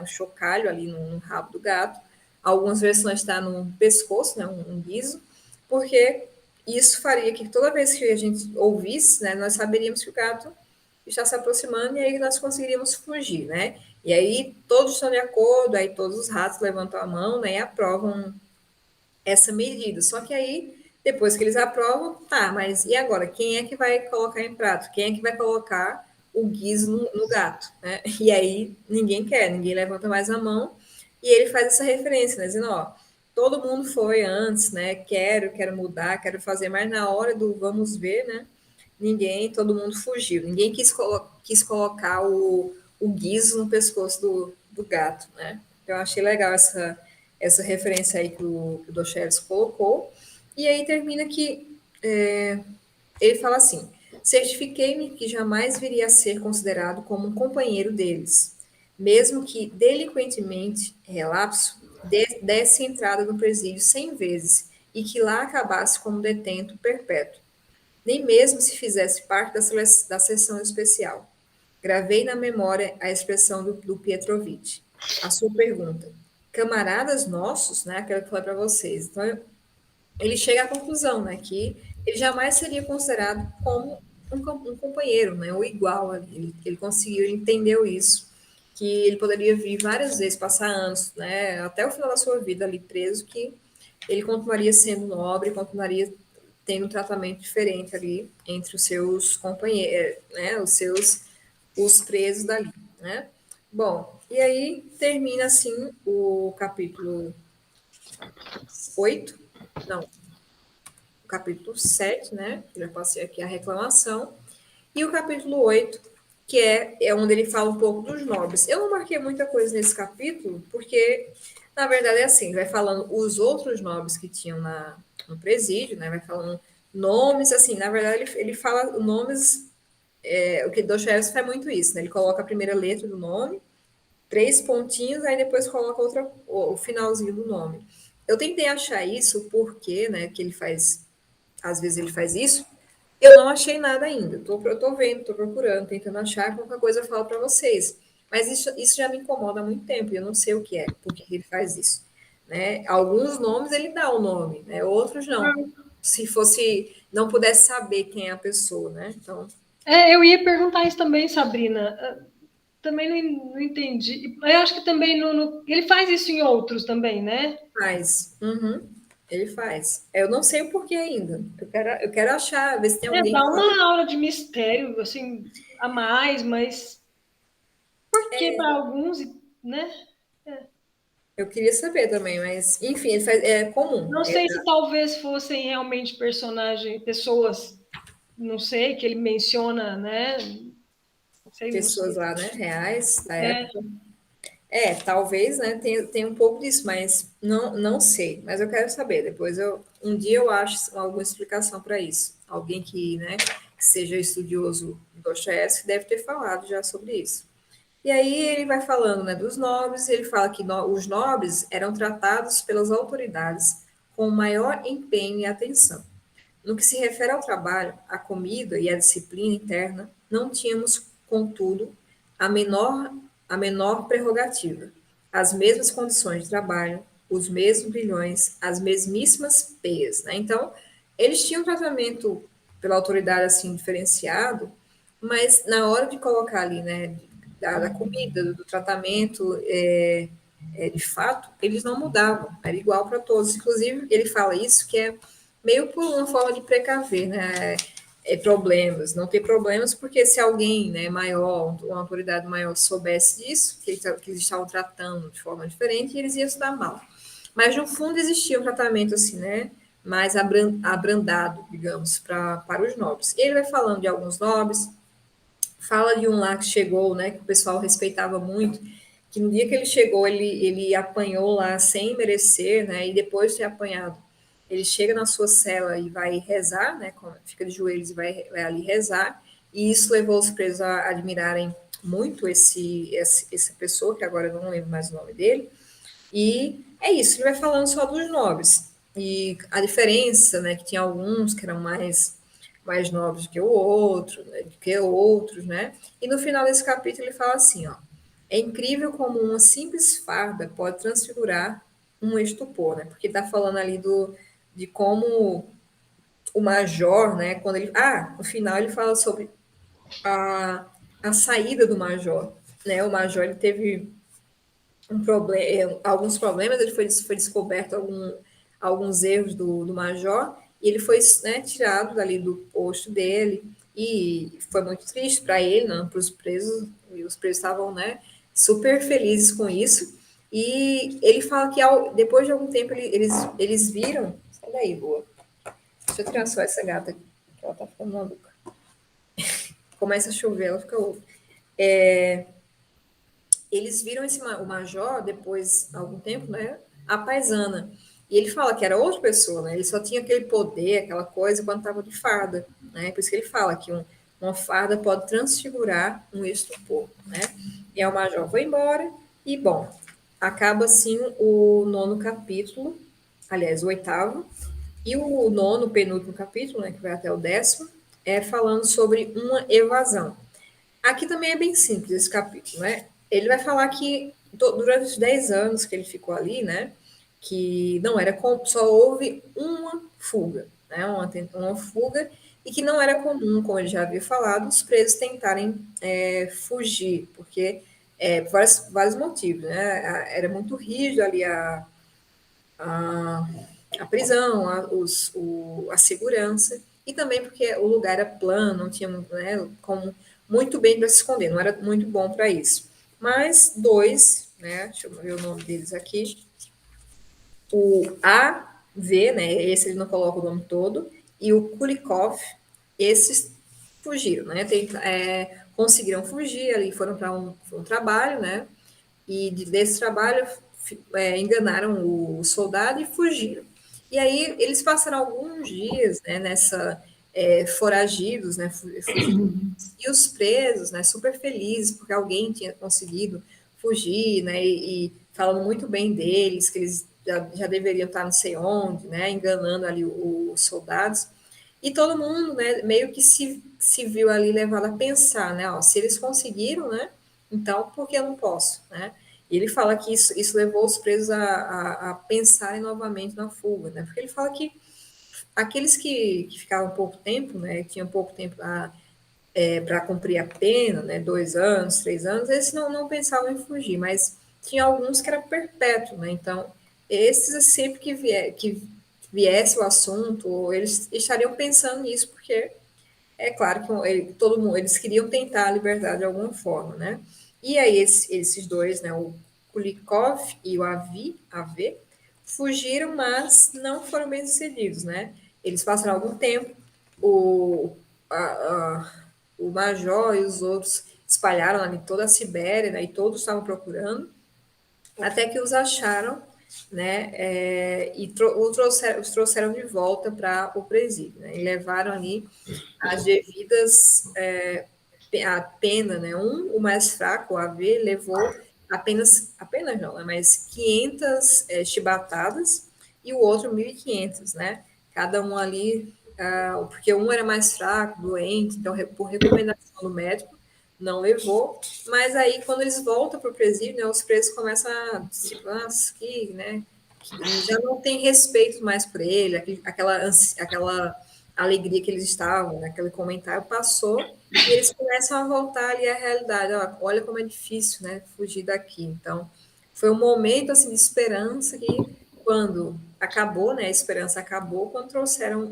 chocalho ali no rabo do gato. Algumas versões está no pescoço, né, um guiso, porque isso faria que toda vez que a gente ouvisse, né, nós saberíamos que o gato está se aproximando e aí nós conseguiríamos fugir, né? E aí todos estão de acordo, aí todos os ratos levantam a mão, né, e aprovam essa medida. Só que aí, depois que eles aprovam, tá, mas e agora? Quem é que vai colocar em prato? Quem é que vai colocar o guiso no gato? Né? E aí ninguém quer, ninguém levanta mais a mão. E ele faz essa referência, né? Dizendo, ó, todo mundo foi antes, né? Quero mudar, quero fazer, mas na hora do vamos ver, né? Todo mundo fugiu. Ninguém quis colocar o guiso no pescoço do gato, né? Eu achei legal essa referência aí que o Dostoiévski colocou. E aí termina que ele fala assim: certifiquei-me que jamais viria a ser considerado como um companheiro deles, mesmo que delinquentemente relapso desse entrada no presídio 100 vezes e que lá acabasse como detento perpétuo, nem mesmo se fizesse parte da sessão especial. Gravei na memória a expressão do Pietrovitch. A sua pergunta: camaradas nossos, né? Aquela que eu falei para vocês. Então, ele chega à conclusão, né? Que ele jamais seria considerado como um companheiro, né? Ou igual a ele. Ele conseguiu, ele entendeu isso. Que ele poderia vir várias vezes, passar anos, né? Até o final da sua vida ali preso, que ele continuaria sendo nobre, continuaria tendo um tratamento diferente ali entre os seus companheiros, né? Os presos dali, né? Bom, e aí termina assim o capítulo 8, não, o capítulo 7, né? Já passei aqui a reclamação, e o capítulo 8, que é onde ele fala um pouco dos nobres. Eu não marquei muita coisa nesse capítulo, porque, na verdade, é assim, vai falando os outros nobres que tinham no presídio, né? Vai falando nomes, assim, na verdade, ele fala nomes, o que Dostoiévski faz muito isso, né? Ele coloca a primeira letra do nome, 3 pontinhos, aí depois coloca o finalzinho do nome. Eu tentei achar isso porque, né, que ele faz, às vezes ele faz isso, eu não achei nada ainda. Eu tô vendo, tô procurando, tentando achar, qualquer coisa eu falo para vocês. Mas isso já me incomoda há muito tempo, e eu não sei o que é, por que ele faz isso. né? Alguns nomes ele dá o nome, né? Outros não. Se fosse, não pudesse saber quem é a pessoa, né? Então. Eu ia perguntar isso também, Sabrina. Também não entendi. Eu acho que também ele faz isso em outros também, né? Faz. Uhum. Ele faz. Eu não sei o porquê ainda. Eu quero achar, ver se tem alguém Dá que fala. uma aula de mistério, assim, a mais, mas por que para alguns, né? Eu queria saber também, mas enfim, ele faz, é comum. Não sei se talvez fossem realmente personagens, pessoas, não sei, que ele menciona, né? Não Pessoas sei. lá, né, reais da É, época. Talvez, né, tenha um pouco disso, mas não sei. Mas eu quero saber. Depois um dia eu acho alguma explicação para isso. Alguém que, né, que seja estudioso de Dostoiévski deve ter falado já sobre isso. E aí ele vai falando, né, dos nobres. Ele fala que os nobres eram tratados pelas autoridades com maior empenho e atenção. No que se refere ao trabalho, à comida e à disciplina interna, não tínhamos, contudo, a menor, a menor prerrogativa. As mesmas condições de trabalho, os mesmos bilhões, as mesmíssimas peias. Né? Então, eles tinham um tratamento pela autoridade assim diferenciado, mas na hora de colocar ali, né, da comida, do tratamento, de fato, eles não mudavam, era igual para todos. Inclusive, ele fala isso, que é meio por uma forma de precaver, né? Problemas, não ter problemas, porque se alguém, né, maior, uma autoridade maior soubesse disso, que eles estavam tratando de forma diferente, eles iam se dar mal. Mas no fundo existia um tratamento assim, né, mais abrandado, digamos, para os nobres. E ele vai falando de alguns nobres, fala de um lá que chegou, né, que o pessoal respeitava muito, que no dia que ele chegou, ele apanhou lá sem merecer, né, e depois de ter apanhado, ele chega na sua cela e vai rezar, né, fica de joelhos e vai ali rezar, e isso levou os presos a admirarem muito essa pessoa, que agora eu não lembro mais o nome dele, e é isso, ele vai falando só dos nobres, e a diferença, né, que tinha alguns que eram mais nobres que o outro, né, que outros, né? E no final desse capítulo ele fala assim, ó: é incrível como uma simples farda pode transfigurar um estupor, né? Porque está falando ali de como o major, né? Quando ele, no final ele fala sobre a saída do major, né? O major ele teve alguns problemas, ele foi descoberto alguns erros do major, e ele foi, né, tirado dali do posto dele, e foi muito triste para ele, não, para os presos, e os presos estavam, né, super felizes com isso, e ele fala que depois de algum tempo eles viram, sai daí, Lua, deixa eu tirar só essa gata, que ela tá ficando maluca, começa a chover, ela fica louca. Eles viram o major depois, algum tempo, né, a paisana. E ele fala que era outra pessoa, né? Ele só tinha aquele poder, aquela coisa quando estava de farda, né? Por isso que ele fala que uma farda pode transfigurar um estupor, né? E aí o major foi embora e, bom, acaba assim o nono capítulo, aliás, o oitavo, e o nono, penúltimo capítulo, né, que vai até o 10º, é falando sobre uma evasão. Aqui também é bem simples esse capítulo, né? Ele vai falar que durante os 10 anos que ele ficou ali, né? Que não era só houve uma fuga, né? Uma fuga, e que não era comum, como ele já havia falado, os presos tentarem fugir, porque por vários motivos, né? Era muito rígido ali a, a prisão, a segurança, e também porque o lugar era plano, não tinha, né, como muito bem para se esconder, não era muito bom para isso. Mas dois, né, deixa eu ver o nome deles aqui, o AV, né, esse ele não coloca o nome todo, e o Kulikov, esses fugiram, né, conseguiram fugir, ali foram para um trabalho, né, e desse trabalho enganaram o soldado e fugiram. E aí eles passaram alguns dias, né, foragidos, né, fugidos, e os presos, né, super felizes porque alguém tinha conseguido fugir, né, e falando muito bem deles, que eles já deveriam estar não sei onde, né, enganando ali os soldados. E todo mundo, né, meio que se viu ali levado a pensar, né, ó, se eles conseguiram, né, então por que eu não posso, né? E ele fala que isso levou os presos a pensarem novamente na fuga, né? Porque ele fala que aqueles que ficavam pouco tempo, né, tinham pouco tempo para cumprir a pena, né, 2 anos, 3 anos, esses não pensavam em fugir, mas tinha alguns que era perpétuo, né? Então, esses sempre que viesse o assunto, eles estariam pensando nisso, porque é claro que todo mundo, eles queriam tentar a liberdade de alguma forma, né? E aí esses dois, né, o Kulikov e o AV, fugiram, mas não foram bem-sucedidos, né? Eles passaram algum tempo, o, a, a, o Major e os outros espalharam ali toda a Sibéria, né, e todos estavam procurando, até que os acharam, né, e os trouxeram de volta para o presídio, né, e levaram ali as devidas a pena, né? O mais fraco, o AV, levou apenas não, né? Mas 500 chibatadas e o outro 1.500, né? Cada um ali, porque um era mais fraco, doente, então por recomendação do médico não levou, mas aí quando eles voltam para o presídio, né, os presos começam a tipo, que, né, já não tem respeito mais por ele, aquela alegria que eles estavam, né, aquele comentário passou e eles começam a voltar ali à realidade. Olha como é difícil, né, fugir daqui. Então, foi um momento assim de esperança que quando acabou, né, a esperança acabou quando trouxeram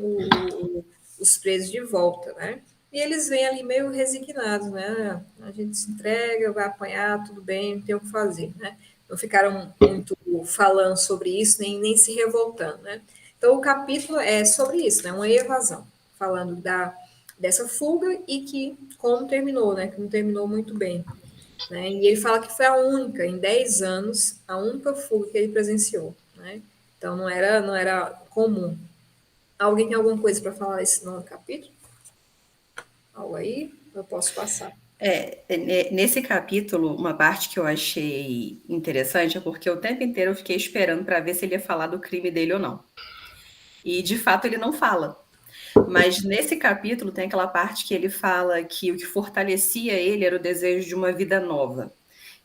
os presos de volta, né? E eles vêm ali meio resignados, né? A gente se entrega, vai apanhar, tudo bem, não tem o que fazer, né? Não ficaram muito falando sobre isso, nem se revoltando, né? Então, o capítulo é sobre isso, né? Uma evasão, falando dessa fuga e que como terminou, né? Que não terminou muito bem, né? E ele fala que foi a única, em 10 anos, a única fuga que ele presenciou, né? Então, não era comum. Alguém tem alguma coisa para falar esse no capítulo? Algo aí? Eu posso passar. Nesse capítulo, uma parte que eu achei interessante é porque o tempo inteiro eu fiquei esperando para ver se ele ia falar do crime dele ou não. E, de fato, ele não fala. Mas nesse capítulo tem aquela parte que ele fala que o que fortalecia ele era o desejo de uma vida nova.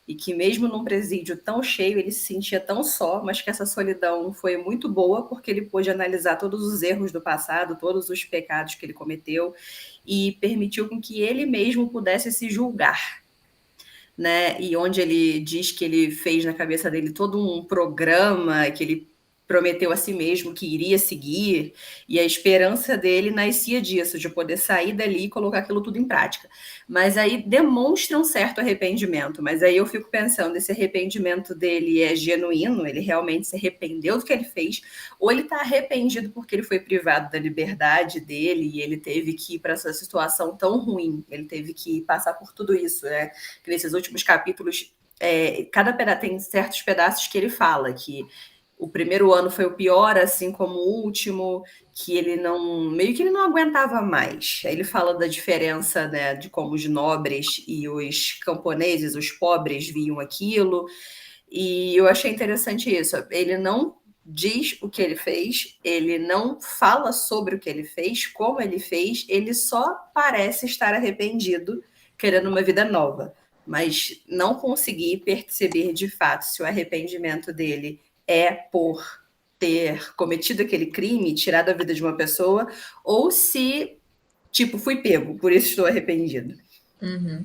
E que mesmo num presídio tão cheio, ele se sentia tão só, mas que essa solidão foi muito boa porque ele pôde analisar todos os erros do passado, todos os pecados que ele cometeu e permitiu com que ele mesmo pudesse se julgar, né? E onde ele diz que ele fez na cabeça dele todo um programa que ele prometeu a si mesmo que iria seguir, e a esperança dele nascia disso, de poder sair dali e colocar aquilo tudo em prática. Mas aí demonstra um certo arrependimento, mas aí eu fico pensando, esse arrependimento dele é genuíno, ele realmente se arrependeu do que ele fez, ou ele está arrependido porque ele foi privado da liberdade dele e ele teve que ir para essa situação tão ruim, ele teve que passar por tudo isso, né? Que nesses últimos capítulos, tem certos pedaços que ele fala que o primeiro ano foi o pior, assim como o último, que ele não aguentava mais. Aí ele fala da diferença, né, de como os nobres e os camponeses, os pobres, viam aquilo, e eu achei interessante isso. Ele não diz o que ele fez, ele não fala sobre o que ele fez, como ele fez, ele só parece estar arrependido, querendo uma vida nova, mas não consegui perceber de fato se o arrependimento dele é por ter cometido aquele crime, tirado a vida de uma pessoa, ou se, tipo, fui pego, por isso estou arrependido. Uhum.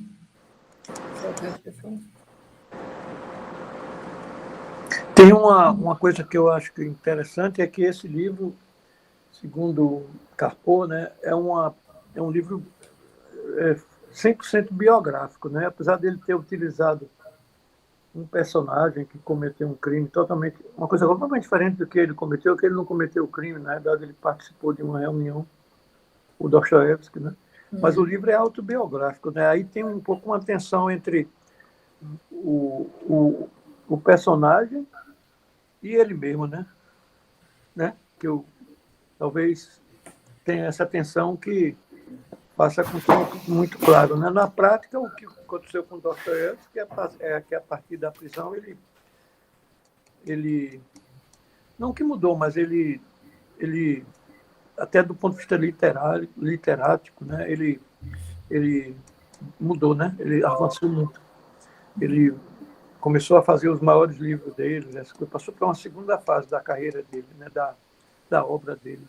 Tem uma coisa que eu acho que é interessante, é que esse livro, segundo Carpo, né, é um livro 100% biográfico, né? Apesar dele ter utilizado um personagem que cometeu um crime uma coisa completamente diferente do que ele cometeu, que ele não cometeu o crime, na verdade ele participou de uma reunião, o Dostoiévski, né? Mas o livro é autobiográfico, né? Aí tem um pouco uma tensão entre o personagem e ele mesmo, né? Que talvez tenha essa tensão que passa com tudo muito claro, né? Na prática, o que aconteceu com o Dostoiévski é que a partir da prisão ele não que mudou, mas ele até do ponto de vista literático, né? Ele mudou, né? Ele avançou muito. Ele começou a fazer os maiores livros dele, né? Passou para uma segunda fase da carreira dele, né? Da obra dele.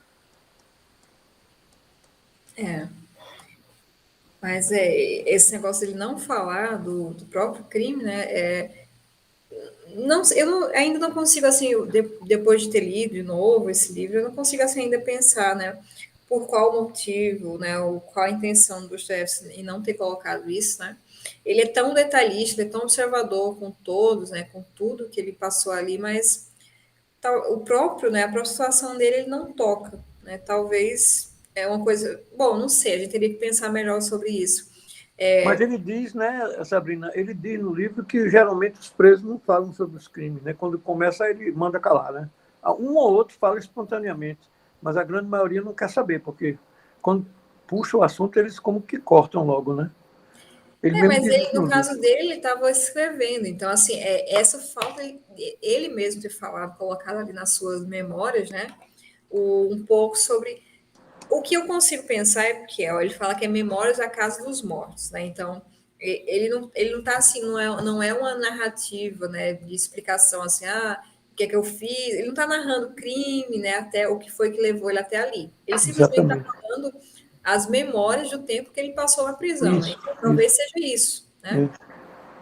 Mas esse negócio dele não falar do próprio crime, né? Ainda não consigo, assim, depois de ter lido de novo esse livro, eu não consigo assim, ainda pensar, né? Por qual motivo, né? Ou qual a intenção do Dostoiévski em não ter colocado isso, né? Ele é tão detalhista, ele é tão observador com todos, né? Com tudo que ele passou ali, mas o próprio, né? A própria situação dele ele não toca, né? Talvez é uma coisa. Bom, não sei, a gente teria que pensar melhor sobre isso. Mas ele diz, né, Sabrina, ele diz no livro que geralmente os presos não falam sobre os crimes, né? Quando começa, ele manda calar, né? Um ou outro fala espontaneamente, mas a grande maioria não quer saber, porque quando puxa o assunto, eles como que cortam logo, né? Ele mesmo Mas diz isso ele, no no livro. caso dele, ele estava escrevendo. Então, assim, essa falta, ele mesmo ter falado, colocado ali nas suas memórias, né? Um pouco sobre. O que eu consigo pensar é porque ó, ele fala que é Memórias da Casa dos Mortos, né? Então, ele não tá assim, não é uma narrativa, né? De explicação assim, o que é que eu fiz? Ele não está narrando crime, né? Até o que foi que levou ele até ali. Ele simplesmente está Exatamente. falando as memórias do tempo que ele passou na prisão, né? Então, talvez seja isso, né? Isso.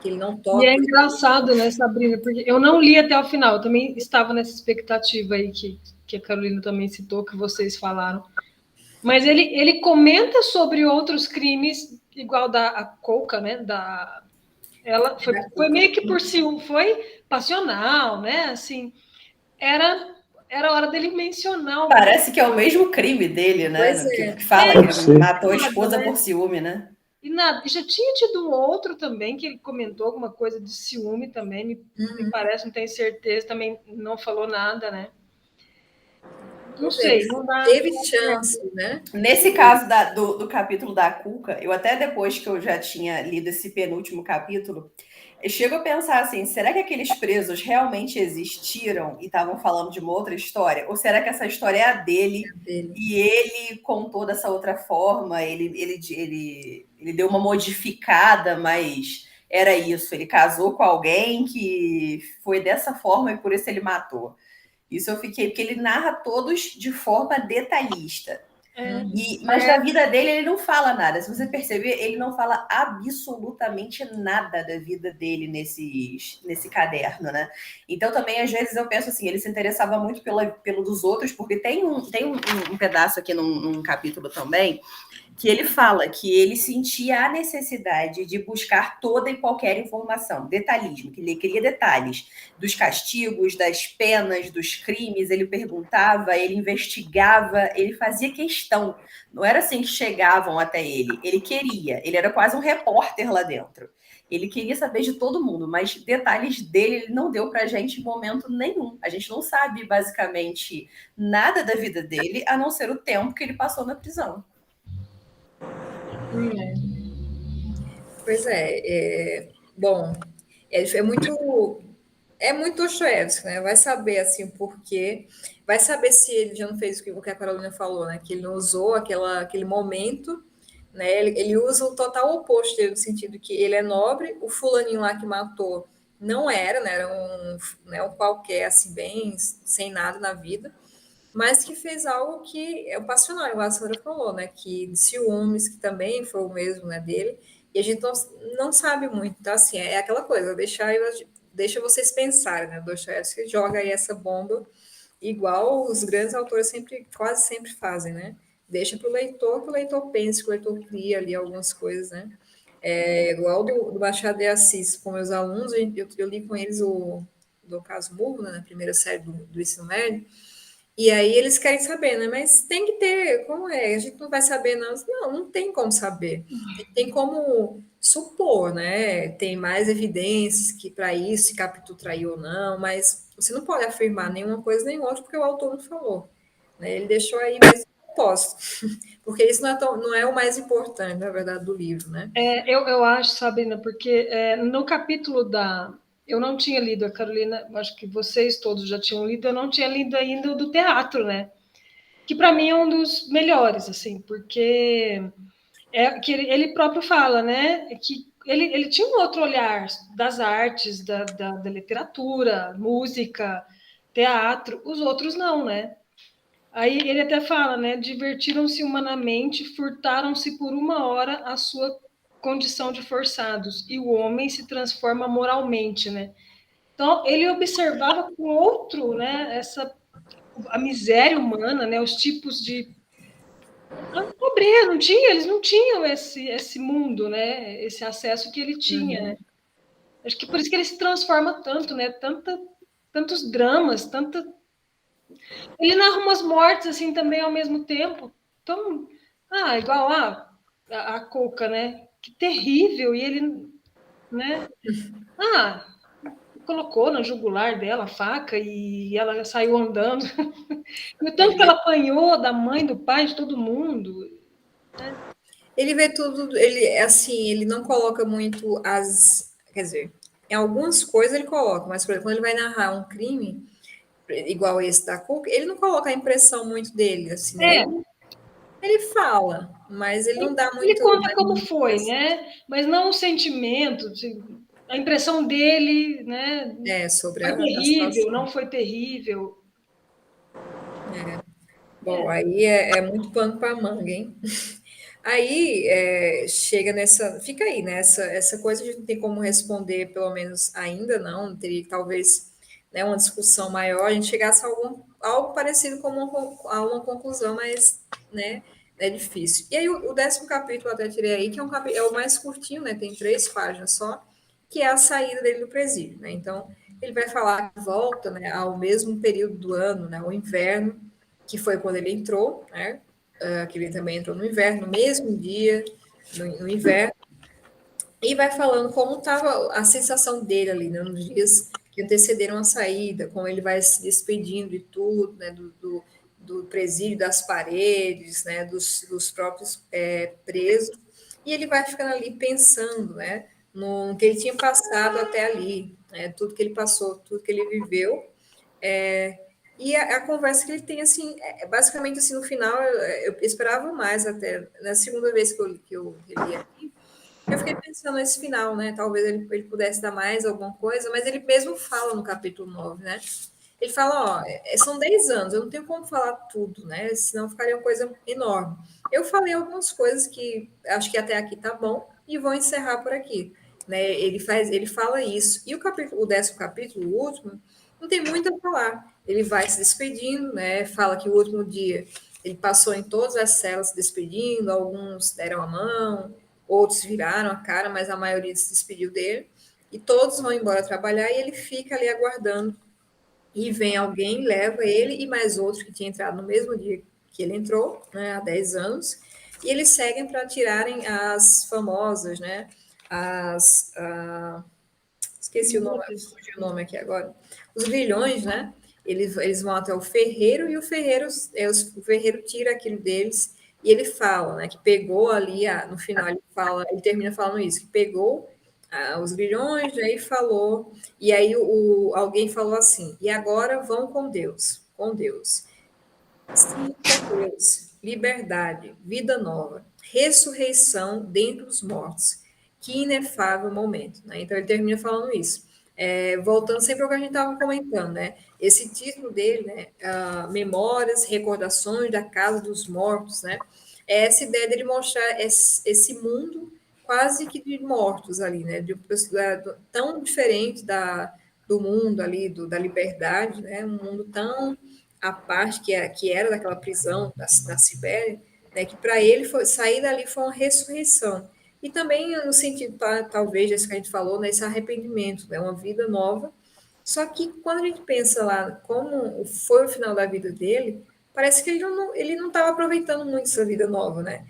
Que ele não E é toca. engraçado, né, Sabrina? Porque eu não li até o final, eu também estava nessa expectativa aí que a Carolina também citou, que vocês falaram. Mas ele comenta sobre outros crimes, igual a Coca, né? Ela foi meio que por ciúme, foi passional, né? Assim, era hora dele mencionar. Parece que é o mesmo crime dele, Pois né? Que é. fala que ele matou a esposa Né? por ciúme, né? E nada, já tinha tido um outro também que ele comentou alguma coisa de ciúme também, me parece, não tenho certeza, também não falou nada, né? Não Pois é. sei, não dá. Teve chance, né? Nesse caso do capítulo da Cuca, eu até depois que eu já tinha lido esse penúltimo capítulo, eu chego a pensar assim, será que aqueles presos realmente existiram e estavam falando de uma outra história? Ou será que essa história é a dele e ele contou dessa outra forma, ele deu uma modificada, mas era isso, ele casou com alguém que foi dessa forma e por isso ele matou. Isso eu fiquei, porque ele narra todos de forma detalhista. Mas na vida dele ele não fala nada. Se você perceber, ele não fala absolutamente nada da vida dele nesse caderno, né? Então também, às vezes, eu penso assim, ele se interessava muito pelo dos outros, porque tem um pedaço aqui num capítulo também, que ele fala que ele sentia a necessidade de buscar toda e qualquer informação, detalhismo, que ele queria detalhes dos castigos, das penas, dos crimes, ele perguntava, ele investigava, ele fazia questão. Não era assim que chegavam até ele queria, ele era quase um repórter lá dentro. Ele queria saber de todo mundo, mas detalhes dele ele não deu pra gente em momento nenhum. A gente não sabe, basicamente, nada da vida dele, a não ser o tempo que ele passou na prisão. Pois bom, é muito Dostoiévski, né? Vai saber assim por quê, vai saber se ele já não fez o que a Carolina falou, né? Que ele não usou aquele momento, né? Ele usa o total oposto dele, no sentido que ele é nobre, o fulaninho lá que matou não era, né? Era um qualquer, assim, bem sem nada na vida, mas que fez algo que é o passional, igual a Sandra falou, né? Que de ciúmes, que também foi o mesmo, né, dele, e a gente não sabe muito. Então, assim, é aquela coisa, deixa vocês pensarem, né? Dostoiévski joga aí essa bomba, igual os grandes autores quase sempre fazem, né? Deixa para o leitor que o leitor pense, que o leitor cria ali algumas coisas, né? Igual do Machado de Assis, com meus alunos, eu li com eles do Caso Murro, né, na primeira série do ensino médio, e aí eles querem saber, né? Mas tem que ter, como é? A gente não vai saber, não. Não tem como saber. Tem como supor, né? Tem mais evidências que para isso, se Capitu traiu ou não, mas você não pode afirmar nenhuma coisa nem outra porque o autor não falou. Né? Ele deixou aí mesmo propósito, porque isso não é o mais importante, na verdade, do livro, né? Eu acho, Sabrina, porque no capítulo eu não tinha lido, a Carolina, acho que vocês todos já tinham lido, eu não tinha lido ainda o do teatro, né? Que para mim é um dos melhores, assim, porque que ele próprio fala, né? Que ele tinha um outro olhar das artes, da literatura, música, teatro, os outros não, né? Aí ele até fala, né? Divertiram-se humanamente, furtaram-se por 1 hora a sua condição de forçados, e o homem se transforma moralmente, né? Então, ele observava com outro, né, a miséria humana, né, os tipos de a pobreza, eles não tinham esse mundo, né, esse acesso que ele tinha, né? Acho que por isso que ele se transforma tanto, né? Tantos dramas, ele narra umas mortes assim também ao mesmo tempo. Então, igual a Coca, né? Que terrível, e ele, né? Colocou na jugular dela a faca e ela saiu andando. E o tanto que ela apanhou da mãe, do pai, de todo mundo. Ele vê tudo, ele assim, ele não coloca muito quer dizer, em algumas coisas ele coloca, mas por exemplo, quando ele vai narrar um crime igual esse da Cook, ele não coloca a impressão muito dele, assim, né? Ele fala, mas ele não dá Ele muito. conta como foi, né? Mas não o sentimento, a impressão dele, né? Sobre Foi a terrível, situação. não foi terrível. Bom, aí é muito pano para manga, hein? Aí chega nessa. Fica aí, né? Essa coisa a gente não tem como responder, pelo menos ainda não. Teria talvez, né, uma discussão maior, a gente chegasse a algo parecido com a uma conclusão, mas, né, é difícil. E aí o 10º capítulo eu até tirei aí, que é o mais curtinho, né? Tem 3 páginas só, que é a saída dele do presídio, né? Então, ele vai falar que volta, né, ao mesmo período do ano, né? O inverno, que foi quando ele entrou, né? Que ele também entrou no inverno, no mesmo dia, no inverno, e vai falando como estava a sensação dele ali, né, nos dias que antecederam a saída, como ele vai se despedindo de tudo, né, do presídio, das paredes, né, dos próprios presos, e ele vai ficando ali pensando, né, no que ele tinha passado até ali, né, tudo que ele passou, tudo que ele viveu, e a conversa que ele tem, assim, basicamente, assim, no final, eu esperava mais até, na segunda vez que eu reli aqui, eu fiquei pensando nesse final, né, talvez ele pudesse dar mais alguma coisa, mas ele mesmo fala no capítulo 9, né, ele fala, ó, são 10 anos, eu não tenho como falar tudo, né, senão ficaria uma coisa enorme. Eu falei algumas coisas que acho que até aqui tá bom, e vou encerrar por aqui, né, ele fala isso, e o 10º capítulo, o último, não tem muito a falar. Ele vai se despedindo, né? Fala que o último dia ele passou em todas as celas se despedindo, alguns deram a mão, outros viraram a cara, mas a maioria se despediu dele. E todos vão embora trabalhar e ele fica ali aguardando. E vem alguém, leva ele e mais outro que tinha entrado no mesmo dia que ele entrou, né, há 10 anos, e eles seguem para tirarem as famosas, né, esqueci o nome, fugiu o nome aqui agora. Os grilhões, né? Eles vão até o ferreiro e o ferreiro tira aquilo deles e ele fala, né? Que pegou ali, no final ele termina falando isso, que pegou os grilhões, aí falou, e aí alguém falou assim, e agora vão com Deus, com Deus. Sim, com Deus, liberdade, vida nova, ressurreição dentre os mortos. Que inefável momento, né? Então ele termina falando isso. Voltando sempre ao que a gente estava comentando, né? Esse título dele, né? Memórias, recordações da casa dos mortos, né? É essa ideia dele mostrar esse mundo quase que de mortos ali, né? Tão diferente do mundo ali, da liberdade, né? Um mundo tão a parte que era daquela prisão da Sibéria, né, que para ele sair dali foi uma ressurreição. E também no sentido, talvez, desse que a gente falou, nesse arrependimento, né, uma vida nova. Só que quando a gente pensa lá como foi o final da vida dele, parece que ele não estava aproveitando muito essa vida nova, né?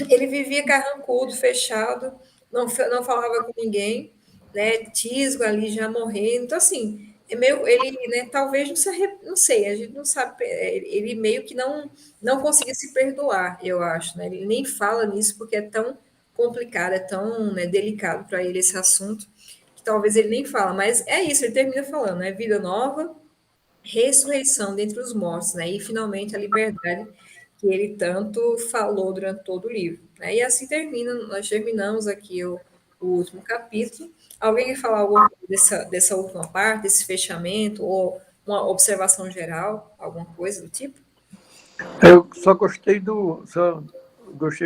Ele vivia carrancudo, fechado, não falava com ninguém, né? Tisgo ali já morrendo. Então, assim, ele, né, talvez não sei, a gente não sabe, ele meio que não conseguia se perdoar, eu acho, né? Ele nem fala nisso porque é tão complicado, é tão, né, delicado para ele esse assunto, que talvez ele nem fala, mas é isso, ele termina falando, né? Vida nova, ressurreição dentre os mortos, né? E finalmente a liberdade que ele tanto falou durante todo o livro, né? E assim nós terminamos aqui o último capítulo. Alguém quer falar alguma coisa dessa última parte, desse fechamento, ou uma observação geral, alguma coisa do tipo? Eu só gostei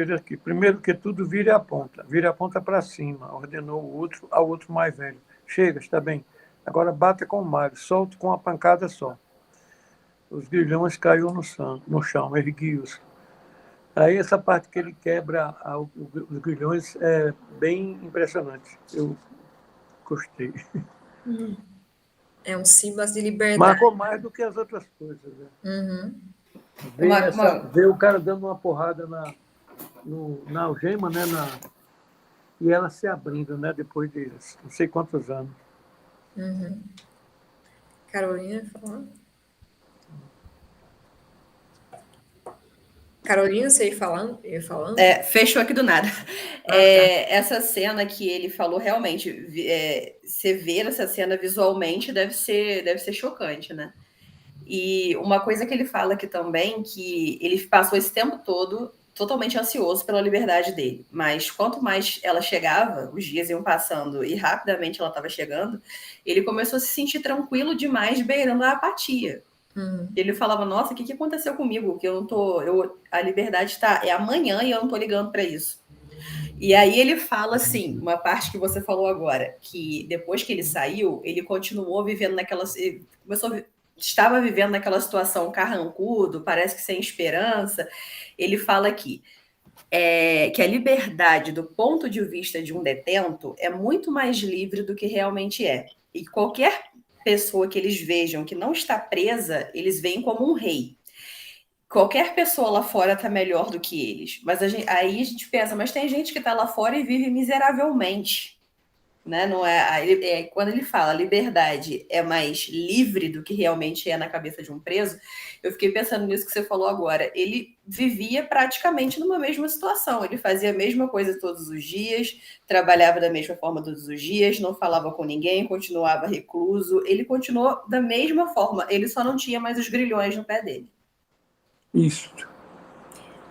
daqui. Primeiro que tudo, vire a ponta para cima, ordenou o outro ao outro mais velho. Chega, está bem. Agora bata com o Mário, solte com uma pancada só. Os grilhões caiu no chão, erguiu-os. Aí essa parte que ele quebra os grilhões é bem impressionante. Eu gostei. É um símbolo de liberdade. Marcou mais do que as outras coisas. Né? Uhum. Ver o cara dando uma porrada na algema, né? E ela se abrindo, né? Depois de não sei quantos anos. Uhum. Carolina, falando? Carolina, você ia falando? Fechou aqui do nada. Tá. Essa cena que ele falou, realmente, você ver essa cena visualmente deve ser chocante, né? E uma coisa que ele fala aqui também, que ele passou esse tempo todo totalmente ansioso pela liberdade dele. Mas quanto mais ela chegava, os dias iam passando e rapidamente ela estava chegando, ele começou a se sentir tranquilo demais, beirando a apatia. Ele falava, nossa, o que aconteceu comigo? Que eu não tô. A liberdade é amanhã e eu não tô ligando para isso. E aí ele fala assim, uma parte que você falou agora, que depois que ele saiu, ele continuou vivendo estava vivendo naquela situação carrancudo, parece que sem esperança. Ele fala aqui que a liberdade, do ponto de vista de um detento, é muito mais livre do que realmente é. E qualquer pessoa que eles vejam que não está presa, eles veem como um rei. Qualquer pessoa lá fora está melhor do que eles. Mas aí a gente pensa, mas tem gente que está lá fora e vive miseravelmente. Né? Não quando ele fala liberdade é mais livre do que realmente é na cabeça de um preso, eu fiquei pensando nisso que você falou agora. Ele vivia praticamente numa mesma situação, ele fazia a mesma coisa todos os dias, trabalhava da mesma forma todos os dias, não falava com ninguém, continuava recluso, ele continuou da mesma forma, ele só não tinha mais os grilhões no pé dele. Isso.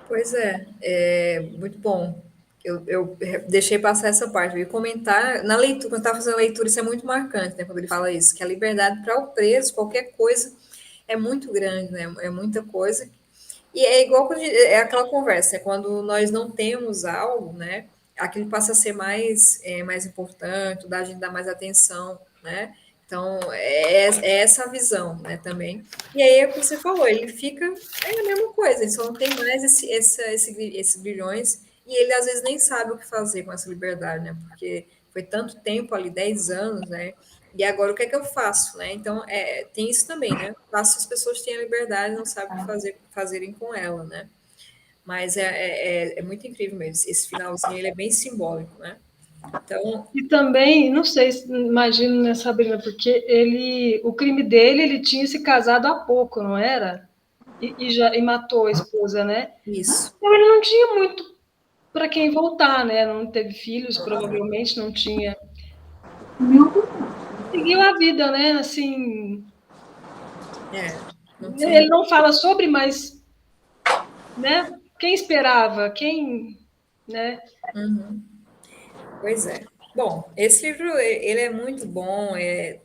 Pois é muito bom. Eu deixei passar essa parte, eu ia comentar, na leitura, quando estava fazendo a leitura, isso é muito marcante, né, quando ele fala isso, que a liberdade para o preso, qualquer coisa, é muito grande, né, é muita coisa, e é igual, é aquela conversa, quando nós não temos algo, né, aquilo passa a ser mais importante, a gente dá mais atenção, né, então é essa a visão, né, também. E aí é o que você falou, ele fica, a mesma coisa, ele só não tem mais esses bilhões, e ele às vezes nem sabe o que fazer com essa liberdade, né, porque foi tanto tempo ali, 10 anos, né, e agora o que é que eu faço, né? Então, tem isso também, né? Faço as pessoas têm a liberdade, não sabem o que fazerem com ela, né? Mas é muito incrível mesmo. Esse finalzinho, ele é bem simbólico, né? Então... E também, não sei, imagino, né, Sabrina, porque o crime dele, ele tinha se casado há pouco, não era? E matou a esposa, né? Isso. Então ele não tinha muito para quem voltar, né? Não teve filhos, provavelmente não tinha. Seguiu a vida, né? Assim. Ele não fala sobre, mas, né? Quem esperava? Quem, né? Uhum. Pois é. Bom, esse livro, ele é muito bom, é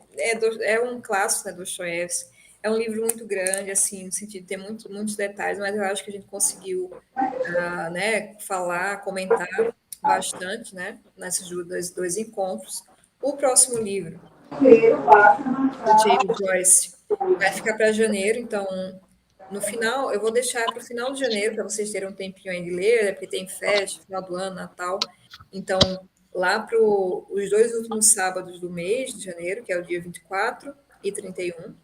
um clássico, né, do Dostoiévski. É um livro muito grande, assim, no sentido de ter muitos detalhes, mas eu acho que a gente conseguiu, né, falar, comentar bastante, né, nesses dois encontros. O próximo livro, do James Joyce, vai ficar para janeiro, então, no final, eu vou deixar para o final de janeiro, para vocês terem um tempinho aí de ler, né, porque tem festa, final do ano, Natal. Então, lá para os 2 últimos sábados do mês de janeiro, que é o dia 24 e 31.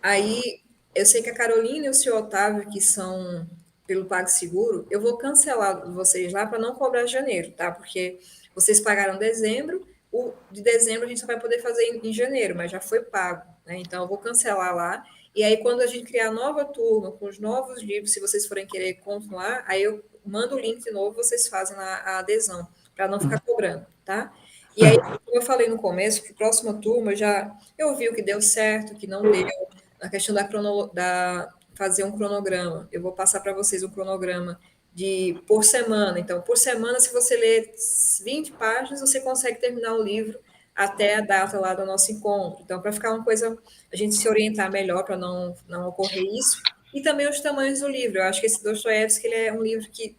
Aí, eu sei que a Carolina e o senhor Otávio, que são pelo PagSeguro, eu vou cancelar vocês lá para não cobrar janeiro, tá? Porque vocês pagaram dezembro, o de dezembro a gente só vai poder fazer em janeiro, mas já foi pago, né? Então, eu vou cancelar lá. E aí, quando a gente criar a nova turma, com os novos livros, se vocês forem querer continuar, aí eu mando o link de novo, vocês fazem a adesão, para não ficar cobrando, tá? E aí, como eu falei no começo, que a próxima turma eu vi o que deu certo, o que não deu, a questão fazer um cronograma. Eu vou passar para vocês um cronograma por semana. Então, por semana, se você ler 20 páginas, você consegue terminar o livro até a data lá do nosso encontro. Então, para ficar uma coisa, a gente se orientar melhor para não ocorrer isso. E também os tamanhos do livro. Eu acho que esse Dostoiévski, ele é um livro que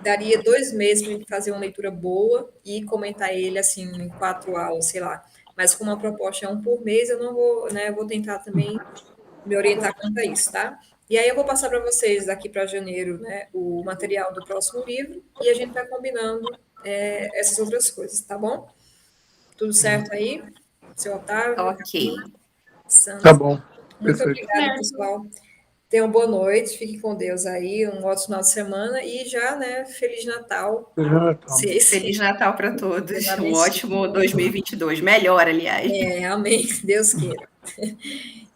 daria 2 meses para a gente fazer uma leitura boa e comentar ele, assim, em 4 aulas, sei lá. Mas com uma proposta 1 por mês, eu não vou, né, eu vou tentar também me orientar quanto a isso, tá? E aí eu vou passar para vocês daqui para janeiro, né, o material do próximo livro e a gente vai combinando essas outras coisas, tá bom? Tudo certo aí? Seu Otávio? Ok. Sandra? Tá bom. Muito Perfeito. obrigada, pessoal. Tenham boa noite, fiquem com Deus aí, um ótimo final de semana e já, né, Feliz Natal. Feliz Natal para todos. Deus Um abençoe. ótimo 2022. Melhor, aliás. Amém. Deus queira.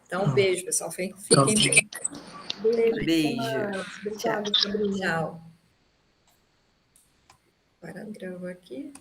Então, um beijo, pessoal. Fiquem bem. Beijo. Tchau. Obrigada, Sabrina. Tchau. Para de gravar aqui.